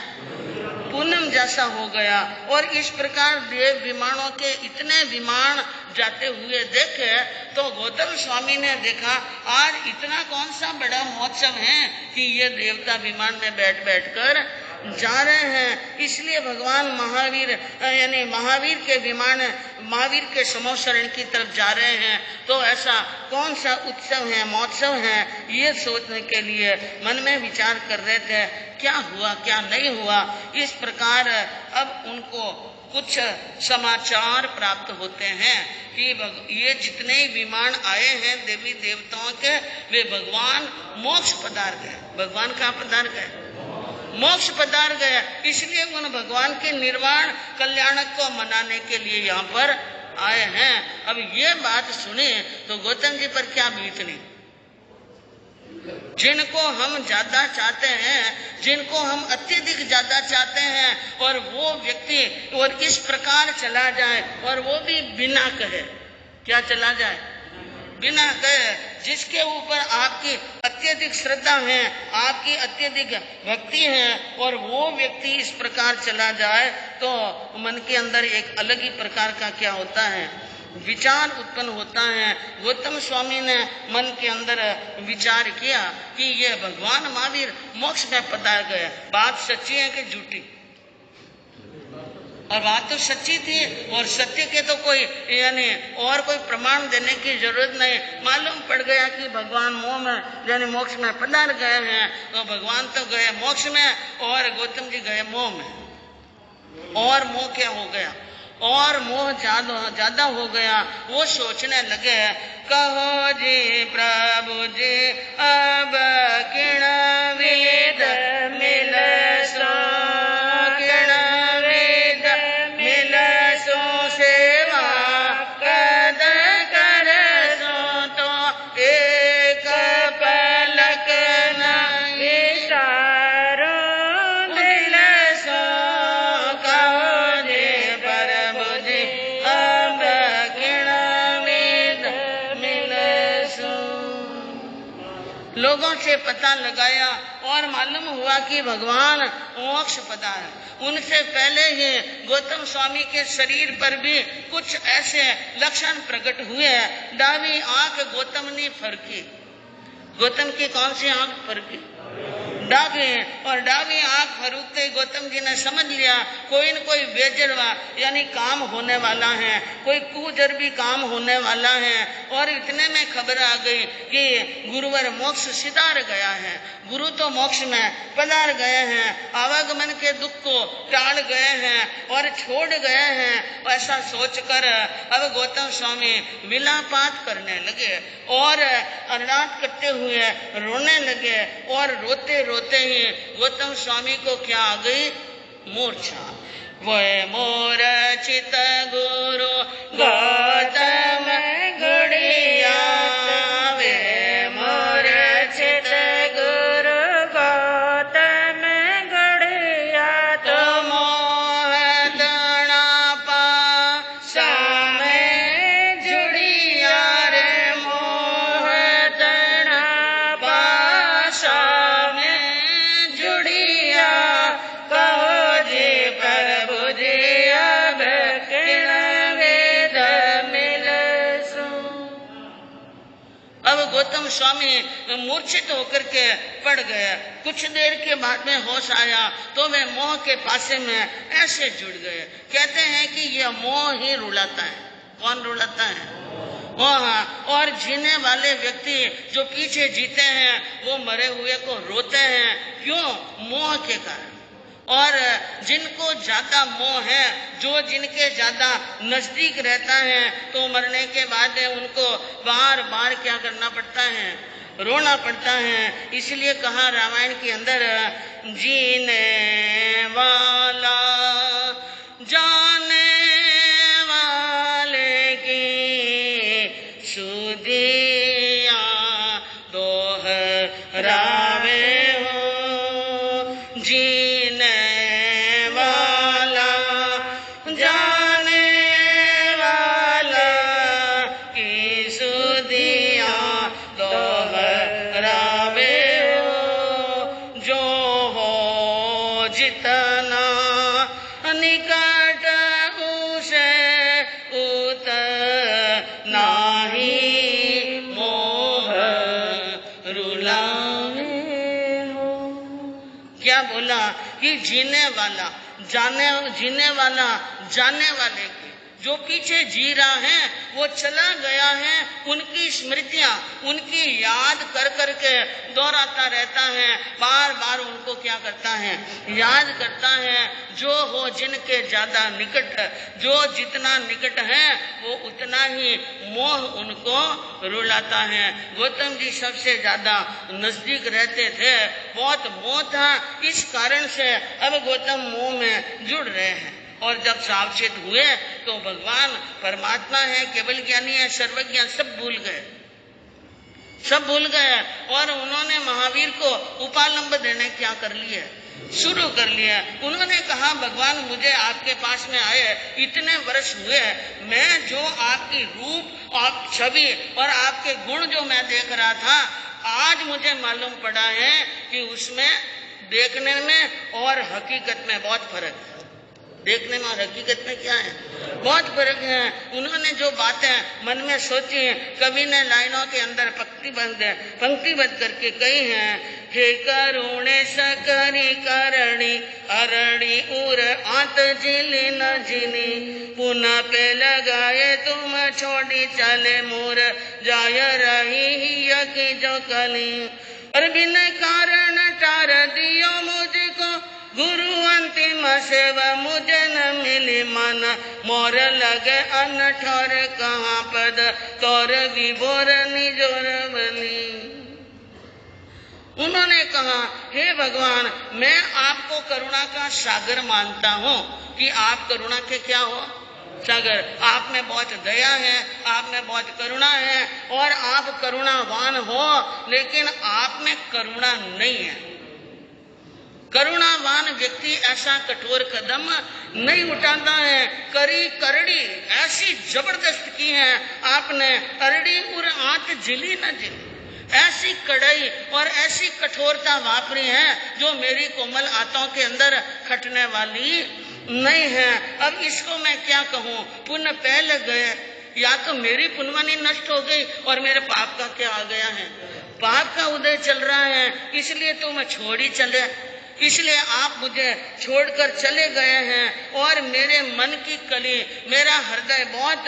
पूनम जैसा हो गया। और इस प्रकार देव विमानों के इतने विमान जाते हुए देखे तो गौतम स्वामी ने देखा आज इतना कौन सा बड़ा महोत्सव है कि ये देवता विमान में बैठ बैठ कर जा रहे हैं। इसलिए भगवान महावीर यानी महावीर के विमान महावीर के समोशरण की तरफ जा रहे हैं। तो ऐसा कौन सा उत्सव है महोत्सव है ये सोचने के लिए मन में विचार कर रहे थे, क्या हुआ क्या नहीं हुआ। इस प्रकार अब उनको कुछ समाचार प्राप्त होते हैं कि ये जितने विमान आए हैं देवी देवताओं के वे भगवान मोक्ष पधार गए। भगवान कहाँ पधार गए, मोक्ष पधार गए। इसलिए उन भगवान के निर्वाण कल्याणक को मनाने के लिए यहाँ पर आए हैं। अब ये बात सुने तो गौतम जी पर क्या बीतनी। जिनको हम ज्यादा चाहते हैं, जिनको हम अत्यधिक ज्यादा चाहते हैं और वो व्यक्ति और इस प्रकार चला जाए और वो भी बिना कहे, क्या चला जाए, बिना कहे, जिसके ऊपर आपकी अत्यधिक श्रद्धा है, आपकी अत्यधिक भक्ति है और वो व्यक्ति इस प्रकार चला जाए तो मन के अंदर एक अलग ही प्रकार का क्या होता है, विचार उत्पन्न होता है। गौतम स्वामी ने मन के अंदर विचार किया कि ये भगवान महावीर मोक्ष में पधार गए। बात सच्ची है कि झूठी, और बात तो सच्ची थी और सत्य के तो कोई यानी और कोई प्रमाण देने की जरूरत नहीं। मालूम पड़ गया कि भगवान मोह में यानी मोक्ष में पधार गए हैं। तो भगवान तो गए मोक्ष में और गौतम जी गए मोह में। और मोह क्या हो गया, और मोह ज्यादा हो गया। वो सोचने लगे कहो जी प्रभु जी अब किण वेद मिल सो, किण वेद मिल सो सेवा कद कर सो। तो एक पलक न विचारो दिल सो कहो जी प्रभु जी अब किण वेद मिल सो। लोगों से पता लगाया और मालूम हुआ कि भगवान मोक्ष पधारे। उनसे पहले ही गौतम स्वामी के शरीर पर भी कुछ ऐसे लक्षण प्रकट हुए। डावी आंख गौतम ने फरकी। गौतम की कौन सी आंख फरकी, डावी। और डावी आंख फरूकते गौतम जी ने समझ लिया कोई न कोई बेजरवा यानी काम होने वाला है, कोई कुजरबी काम होने वाला है। और इतने में खबर आ गई कि गुरुवर मोक्ष सिधार गया है, गुरु तो मोक्ष में पधार गए हैं, आवागमन के दुख को टाल गए हैं और छोड़ गए हैं। ऐसा सोचकर अब गौतम स्वामी विलापात करने लगे और अरदास करते हुए रोने लगे। और रोते रोते ही गौतम स्वामी को क्या आ गई, मूर्छा। वो मूर्छित गुरु गौतम गुड़िया, वे मूर्छित गुरु गौतम गुड़िया। तो मोह तड़ा पा सामे जुड़िया रे मोह गौतम स्वामी मूर्छित होकर के पड़ गए। कुछ देर के बाद में होश आया तो वे मोह के पासे में ऐसे जुड़ गए। कहते हैं कि यह मोह ही रुलाता है। कौन रुलाता है? मोह। और जीने वाले व्यक्ति जो पीछे जीते हैं वो मरे हुए को रोते हैं। क्यों? मोह के कारण। और जिनको ज्यादा मोह है, जो जिनके ज्यादा नजदीक रहता है, तो मरने के बाद उनको बार बार क्या करना पड़ता है? रोना पड़ता है। इसलिए कहा रामायण के अंदर, जीने वाला जाने वाले की सुधिया दोहरावे हो। जीने वाला जाने वाला की सुधिया दोहरावे हो। जो हो जितना निकट उसे उतना ही मोह रुलावे हो। क्या बोला कि जीने वाला जीने वाला जाने वाले की, जो पीछे जी रहा है वो चला गया है, उनकी स्मृतियां, उनकी याद कर करके दोहराता रहता है। बार बार उनको क्या करता है? याद करता है। जो हो जिनके ज्यादा निकट, जो जितना निकट है वो उतना ही मोह उनको रुलाता है। गौतम जी सबसे ज्यादा नजदीक रहते थे, बहुत मोह था, इस कारण से अब गौतम मोह में जुड़ रहे हैं। और जब सावचेत हुए तो भगवान परमात्मा है, केवल ज्ञानी है, सर्वज्ञ, सब भूल गए, सब भूल गए। और उन्होंने महावीर को उपालंब देने क्या कर लिए? शुरू कर लिया। उन्होंने कहा, भगवान मुझे आपके पास में आए इतने वर्ष हुए, मैं जो आपकी रूप, आप छवि और आपके गुण जो मैं देख रहा था, आज मुझे मालूम पड़ा है कि उसमें देखने में और हकीकत में बहुत फर्क है। देखने में और हकीकत में क्या है? बहुत फर्क है। उन्होंने जो बातें मन में सोची, कवि ने लाइनों के अंदर पंक्तिबद्ध करके कही हैं। हे करुणे सकरी करणी अरणी उर आत जिली न जिनी, पुनः पे लगाए तुम छोड़ी चले मोर जाय रही ही जो कली। और बिन कारण टार दियो मुझको गुरु अंतिम सेवा, मुझे न मिली मन मोर लगे अनठोर कहाँ पद तोर विभोर निजोर बली। उन्होंने कहा, हे भगवान, मैं आपको करुणा का सागर मानता हूँ कि आप करुणा के क्या हो? सागर। आप में बहुत दया है, आप में बहुत करुणा है और आप करुणावान हो, लेकिन आप में करुणा नहीं है। करुणावान व्यक्ति ऐसा कठोर कदम नहीं उठाता है। करी करड़ी ऐसी जबरदस्त की है आपने, अरड़ी और आंत जिली न जिली, ऐसी कड़ाई और ऐसी कठोरता वापरी है जो मेरी कोमल आंतों के अंदर खटने वाली नहीं है। अब इसको मैं क्या कहूँ? पुण्य पहले गए, या तो मेरी पुण्यवानी नष्ट हो गई और मेरे पाप का क्या आ गया है? पाप का उदय चल रहा है, इसलिए तो मैं छोड़ ही चले, इसलिए आप मुझे छोड़कर चले गए हैं। और मेरे मन की कली, मेरा हृदय बहुत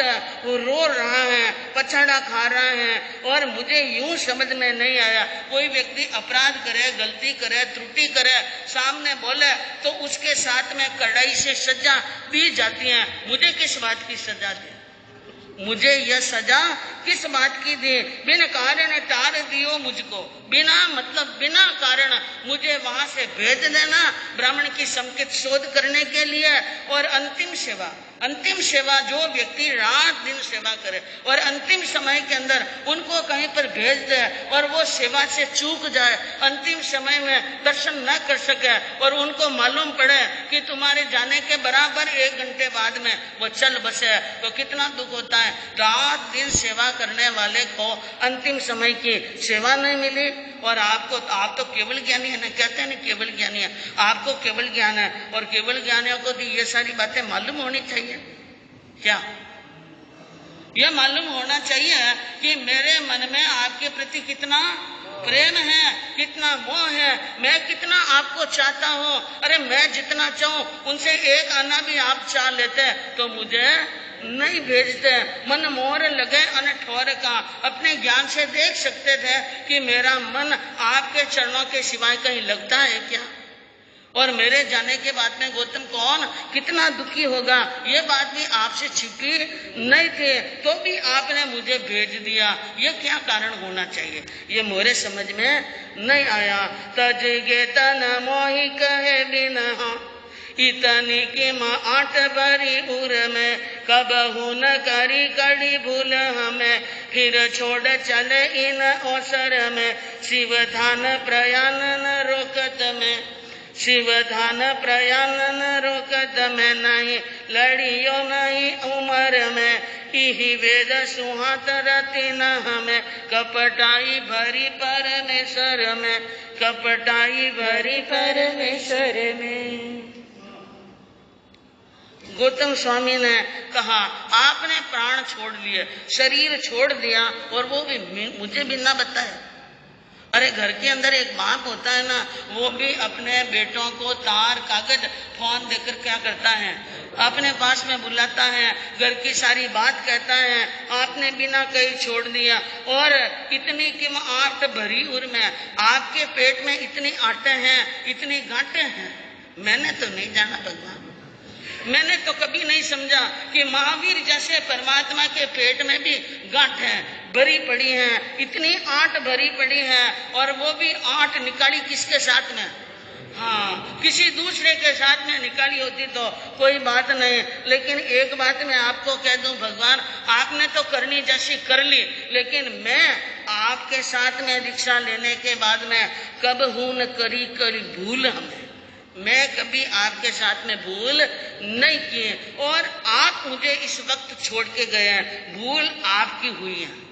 रो रहा है, पछाड़ा खा रहा है। और मुझे यूं समझ में नहीं आया, कोई व्यक्ति अपराध करे, गलती करे, त्रुटि करे, सामने बोले तो उसके साथ में कड़ाई से सजा दी जाती है। मुझे किस बात की सजा दी? मुझे यह सजा किस बात की दी? बिन कारण टार दियो मुझको, बिना मतलब बिना कारण मुझे वहां से भेज देना ब्राह्मण की संकेत शोध करने के लिए। और अंतिम सेवा जो व्यक्ति रात दिन सेवा करे और अंतिम समय के अंदर उनको कहीं पर भेज दे और वो सेवा से चूक जाए, अंतिम समय में दर्शन न कर सके और उनको मालूम पड़े कि तुम्हारे जाने के बराबर 1 घंटे बाद में वो चल बसे, तो कितना दुख होता है। रात दिन सेवा करने वाले को अंतिम समय की सेवा नहीं मिली। और आप तो केवल ज्ञानी है ना, कहते हैं ना केवल ज्ञानी है, आपको केवल ज्ञान है और केवल ज्ञानियों को तो ये सारी बातें मालूम होनी चाहिए। क्या यह मालूम होना चाहिए कि मेरे मन में आपके प्रति कितना प्रेम है, कितना मोह है, मैं कितना आपको चाहता हूँ। अरे मैं जितना चाहूँ उनसे एक आना भी आप चाह लेते तो मुझे नहीं भेजते। मन मोर लगे अन ठोर का, अपने ज्ञान से देख सकते थे कि मेरा मन आपके चरणों के सिवाय कहीं लगता है क्या। और मेरे जाने के बाद में गौतम कौन कितना दुखी होगा, ये बात भी आपसे छिपी नहीं थे, तो भी आपने मुझे भेज दिया। ये क्या कारण होना चाहिए, ये मोरे समझ में नहीं आया। तज गे तन मोहि कहे बिना इतनी की माँ आट भरी उर में, कबहू न करी कड़ी भूल हमें, फिर छोड़ चले इन अवसर में, शिवधान प्रयाण न रोकत में, शिवधान प्रयाण न रोकत में, नहीं लड़ियो नहीं उमर में, इही वेद सुहात रति न हमें, कपटाई भरी परमेश्वर में, कपटाई भरी परमेश्वर में। गौतम स्वामी ने कहा आपने प्राण छोड़ लिए, शरीर छोड़ दिया और वो भी मुझे बिना बताए। अरे घर के अंदर एक बाप होता है ना, वो भी अपने बेटों को तार कागज फोन देकर क्या करता है, अपने पास में बुलाता है, घर की सारी बात कहता है। आपने बिना कहीं छोड़ दिया। और इतनी कि आट भरी उर में, आपके पेट में इतनी आटे हैं, इतनी गांठें हैं, मैंने तो नहीं जाना भगवान। मैंने तो कभी नहीं समझा कि महावीर जैसे परमात्मा के पेट में भी गांठें भरी पड़ी हैं, इतनी आंट भरी पड़ी है। और वो भी आंट निकाली किसके साथ में, हाँ किसी दूसरे के साथ में निकाली होती तो कोई बात नहीं। लेकिन एक बात मैं आपको कह दूं, भगवान आपने तो करनी जैसी कर ली, लेकिन मैं आपके साथ में दीक्षा लेने के बाद में कब हूं न करी करी भूल हमें, मैं कभी आपके साथ में भूल नहीं किए। और आप मुझे इस वक्त छोड़ के गए हैं, भूल आपकी हुई है,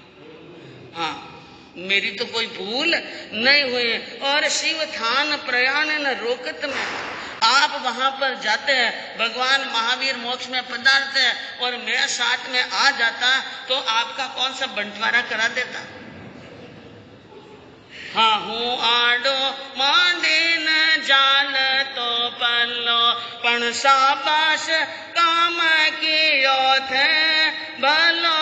हाँ मेरी तो कोई भूल नहीं हुई। और शिवधान प्रयाण न रोकत में, आप वहां पर जाते हैं, भगवान महावीर मोक्ष में पधारते हैं और मैं साथ में आ जाता तो आपका कौन सा बंटवारा करा देता। हाँ हूँ आडो मांडे न जाल तो पल्लो, पण शाबाश काम कियो थे भलो,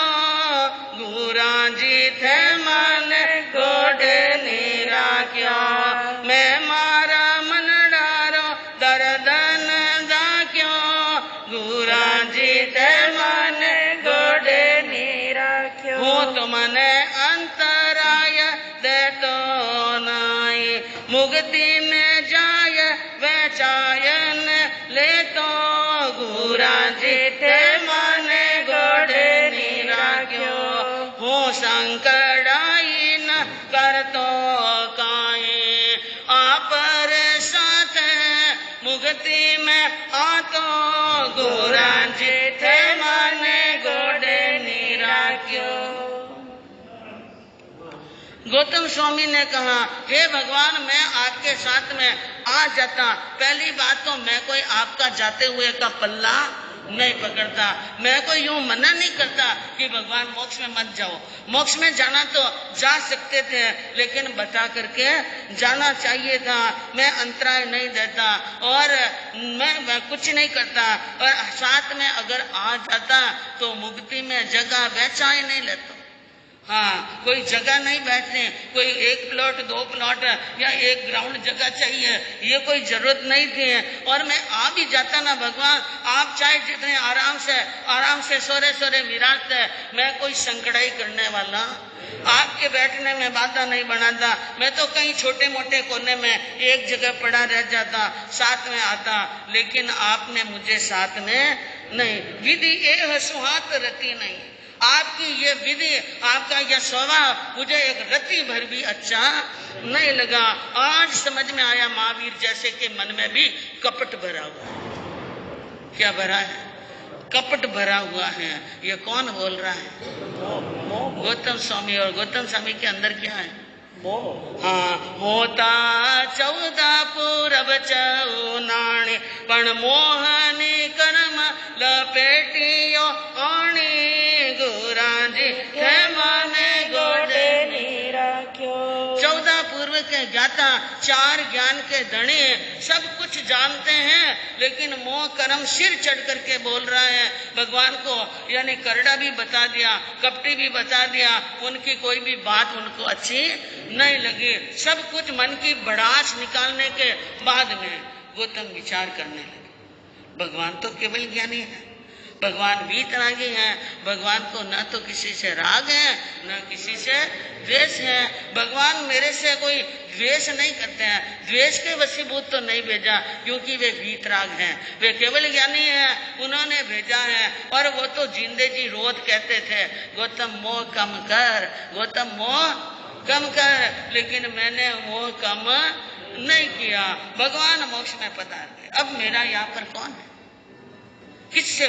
गुरा जी थे मन गोडे नीरा क्यों, मैं मारा मन डारो दर्दन दा क्यों, गुरा जी थे मन गोडे नीरा क्यों, हो तो मने अंतराय दे तो नाई, मुक्ति में जाय वैचायन ले तो, गुरा जी थे मन गोडे नीरा क्यों, हो संकड़ाई न कर तो काए, आपर साथ मुक्ति में आ तो, गुरा जी थे मन गोडे नीरा क्यों। गौतम स्वामी ने कहा हे भगवान मैं आपके साथ में आ जाता। पहली बात तो मैं कोई आपका जाते हुए का पल्ला नहीं पकड़ता, मैं कोई यूं मना नहीं करता कि भगवान मोक्ष में मत जाओ। मोक्ष में जाना तो जा सकते थे, लेकिन बता करके जाना चाहिए था। मैं अंतराय नहीं देता और मैं कुछ नहीं करता, और साथ में अगर आ जाता तो मुक्ति में जगह बेचाई नहीं लेता। हाँ कोई जगह नहीं बैठने, कोई एक प्लॉट दो प्लॉट या एक ग्राउंड जगह चाहिए, ये कोई जरूरत नहीं थी। और मैं आ भी जाता ना भगवान, आप चाहे जितने आराम से सोरे सोरे विराजते, मैं कोई संकड़ाई करने वाला आपके बैठने में बाधा नहीं बनाता। मैं तो कहीं छोटे मोटे कोने में एक जगह पड़ा रह जाता, साथ में आता, लेकिन आपने मुझे साथ में नहीं। विधि एह सुहात रति नहीं, आपकी ये विधि, आपका यह स्वभाव मुझे एक रति भर भी अच्छा नहीं लगा। आज समझ में आया महावीर जैसे के मन में भी कपट भरा हुआ है। क्या भरा है, कपट भरा हुआ है। ये कौन बोल रहा है, गौतम स्वामी। और गौतम स्वामी के अंदर क्या है, हाँ होता 14 पूरब चौनाणी, पण मोहनी कर्म लपेटियो आणी, गुरा चार ज्ञान के धनी, सब कुछ जानते हैं, लेकिन मोह कर्म सिर चढ़ करके बोल रहा है भगवान को। यानी करड़ा भी बता दिया, कपटी भी बता दिया, उनकी कोई भी बात उनको अच्छी नहीं लगी। सब कुछ मन की भड़ास निकालने के बाद में गौतम विचार करने लगे, भगवान तो केवल ज्ञानी है, भगवान वीतरागी हैं, भगवान को न तो किसी से राग है न किसी से द्वेष है, भगवान मेरे से कोई द्वेष नहीं करते हैं, द्वेष के वशीभूत तो नहीं भेजा, क्योंकि वे वीतराग हैं, वे केवल ज्ञानी हैं, उन्होंने भेजा है। और वो तो जिंदे जी रोज कहते थे गौतम मोह कम कर, गौतम मोह कम कर, लेकिन मैंने मोह कम नहीं किया। भगवान मोक्ष में पधार गए। अब मेरा यहाँ पर कौन है, किससे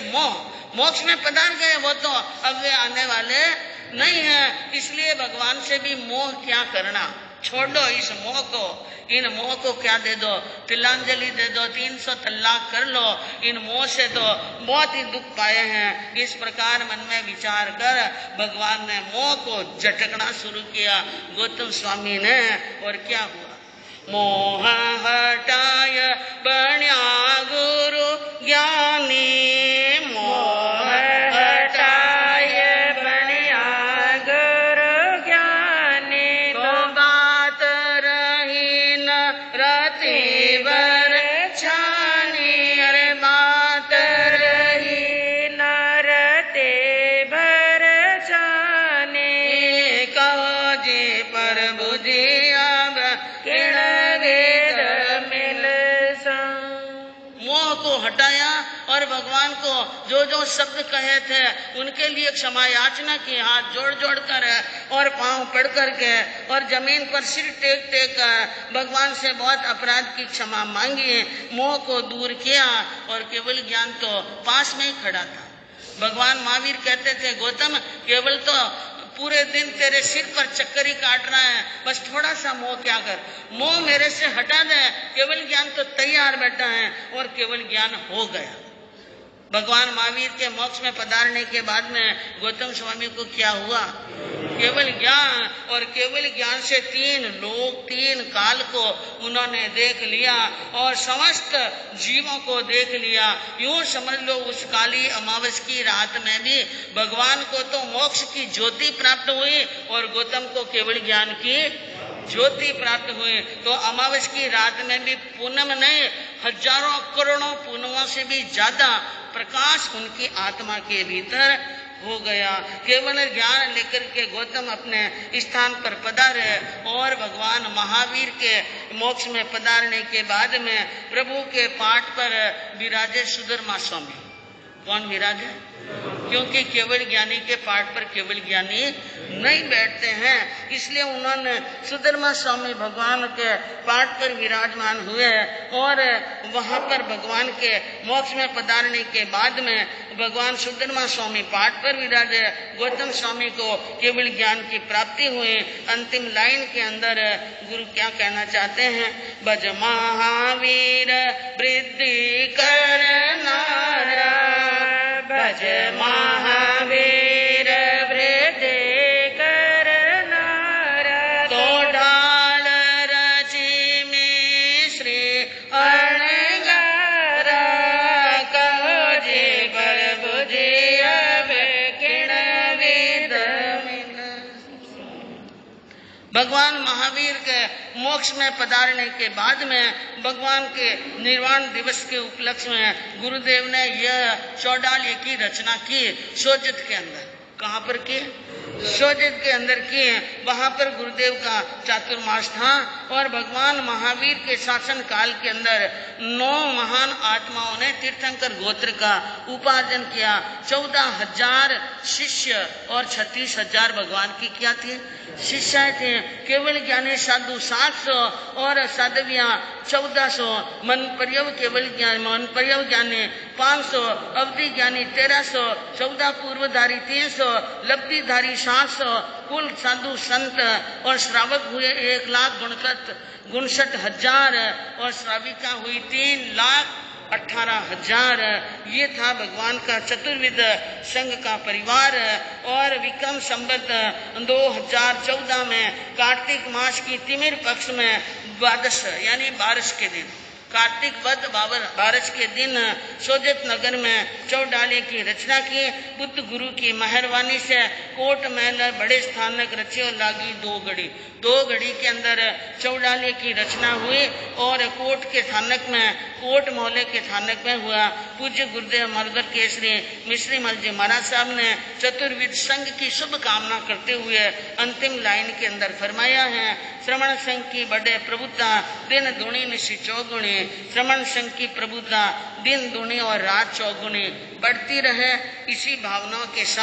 मोक्ष में पधार गए, वो तो अब वे आने वाले नहीं है, इसलिए भगवान से भी मोह क्या करना, छोड़ दो इस मोह को, इन मोह को क्या दे दो, तिलांजलि दे दो, 300 तलाक कर लो, इन मोह से तो बहुत ही दुख पाए हैं। इस प्रकार मन में विचार कर भगवान ने मोह को झटकना शुरू किया गौतम स्वामी ने। और क्या हुआ, मोह हटाय बन्या गुरु ज्ञानी, मोह हटाय बन्या गुरु ज्ञानी, तो बात रही न रति बर छानी, अरे बात रही न रति बर छानी, कहो जी प्रभु जी अब किण वेद मिल सा। मोह को हटाया और भगवान को जो जो शब्द कहे थे उनके लिए क्षमा याचना की, हाथ जोड़ जोड़ कर और पांव पड़ करके और जमीन पर सिर टेक टेक कर भगवान से बहुत अपराध की क्षमा मांगी, मोह को दूर किया। और केवल ज्ञान तो पास में ही खड़ा था। भगवान महावीर कहते थे गौतम केवल तो पूरे दिन तेरे सिर पर चक्कर ही काट रहा है, बस थोड़ा सा मोह क्या कर, मोह मेरे से हटा दे, केवल ज्ञान तो तैयार बैठा है। और केवल ज्ञान हो गया। भगवान महावीर के मोक्ष में पधारने के बाद में गौतम स्वामी को क्या हुआ, केवल ज्ञान, और केवल ज्ञान से 3 लोक 3 काल को उन्होंने देख लिया और समस्त जीवों को देख लिया। यूं समझ लो उस काली अमावस की रात में भी भगवान को तो मोक्ष की ज्योति प्राप्त हुई और गौतम को केवल ज्ञान की ज्योति प्राप्त हुई। तो अमावस की रात में भी पूनम नहीं, हजारों करोड़ों पूनमों से भी ज्यादा प्रकाश उनकी आत्मा के भीतर हो गया। केवल ज्ञान लेकर के गौतम अपने स्थान पर पधारे और भगवान महावीर के मोक्ष में पधारने के बाद में प्रभु के पाठ पर विराजे सुधर्मा स्वामी। कौन विराजे? क्योंकि केवल ज्ञानी के पाठ पर केवल ज्ञानी नहीं बैठते हैं, इसलिए उन्होंने सुधर्मा स्वामी भगवान के पाठ पर विराजमान हुए। और वहां पर भगवान के मोक्ष में पधारने के बाद में भगवान सुधर्मा स्वामी पाठ पर विराजे। गौतम स्वामी को केवल ज्ञान की प्राप्ति हुई। अंतिम लाइन के अंदर गुरु क्या कहना चाहते हैं, भज महावीर वृद्धि करनारा, भज महावीर वृद्धि करनारा, तो ढाल रचि मिश्री अणगारा, कहो जी प्रभु जी अब किण वेद मिल। भगवान महावीर के मोक्ष में पधारने के बाद में भगवान के निर्वाण दिवस के उपलक्ष्य में गुरुदेव ने यह चौडाल्य की रचना की। सोजित के अंदर, कहाँ पर की? सोजित के अंदर किए। वहां पर गुरुदेव का चातुर्मास था और भगवान महावीर के शासन काल के अंदर 9 महान आत्माओं ने तीर्थंकर गोत्र का उपार्जन किया। 14,000 शिष्य और 36,000 भगवान की क्या थी? शिष्य थे। केवल ज्ञानी साधु 700 और साधवियां 1400, मन पर्यव केवल ज्ञान, मन पर्यव ज्ञानी 500, अवधि ज्ञानी 1300, 14 पूर्वधारी 300, लब्धिधारी 700, कुल साधु संत और श्रावक हुए 1,59,000 और श्राविका हुई 3,00,000 18,000। ये था भगवान का चतुर्विध संघ का परिवार। और विक्रम संवत 2014 में कार्तिक मास की तिमिर पक्ष में द्वादश यानी बारिश के दिन, कार्तिक वध बारिश के दिन सोजत नगर में चौडाले की रचना की। बुद्ध गुरु की मेहरबानी से कोट महल बड़े स्थानक रचियो लागी 2 घड़ी के अंदर चौडाले की रचना हुई और कोट के स्थानक में, कोट मोहल्ले के स्थानक में हुआ। पूज्य गुरुदेव मरुधर केसरी मिश्री मल जी महाराज साहब ने चतुर्विद संघ की शुभ कामना करते हुए अंतिम लाइन के अंदर फरमाया है, श्रवण संघ की बड़े प्रभुता दिन दुनी निशी चौगुणी। श्रवण संघ की प्रभुता दिन दुनी और रात चौगुनी बढ़ती रहे। इसी भावनाओं के साथ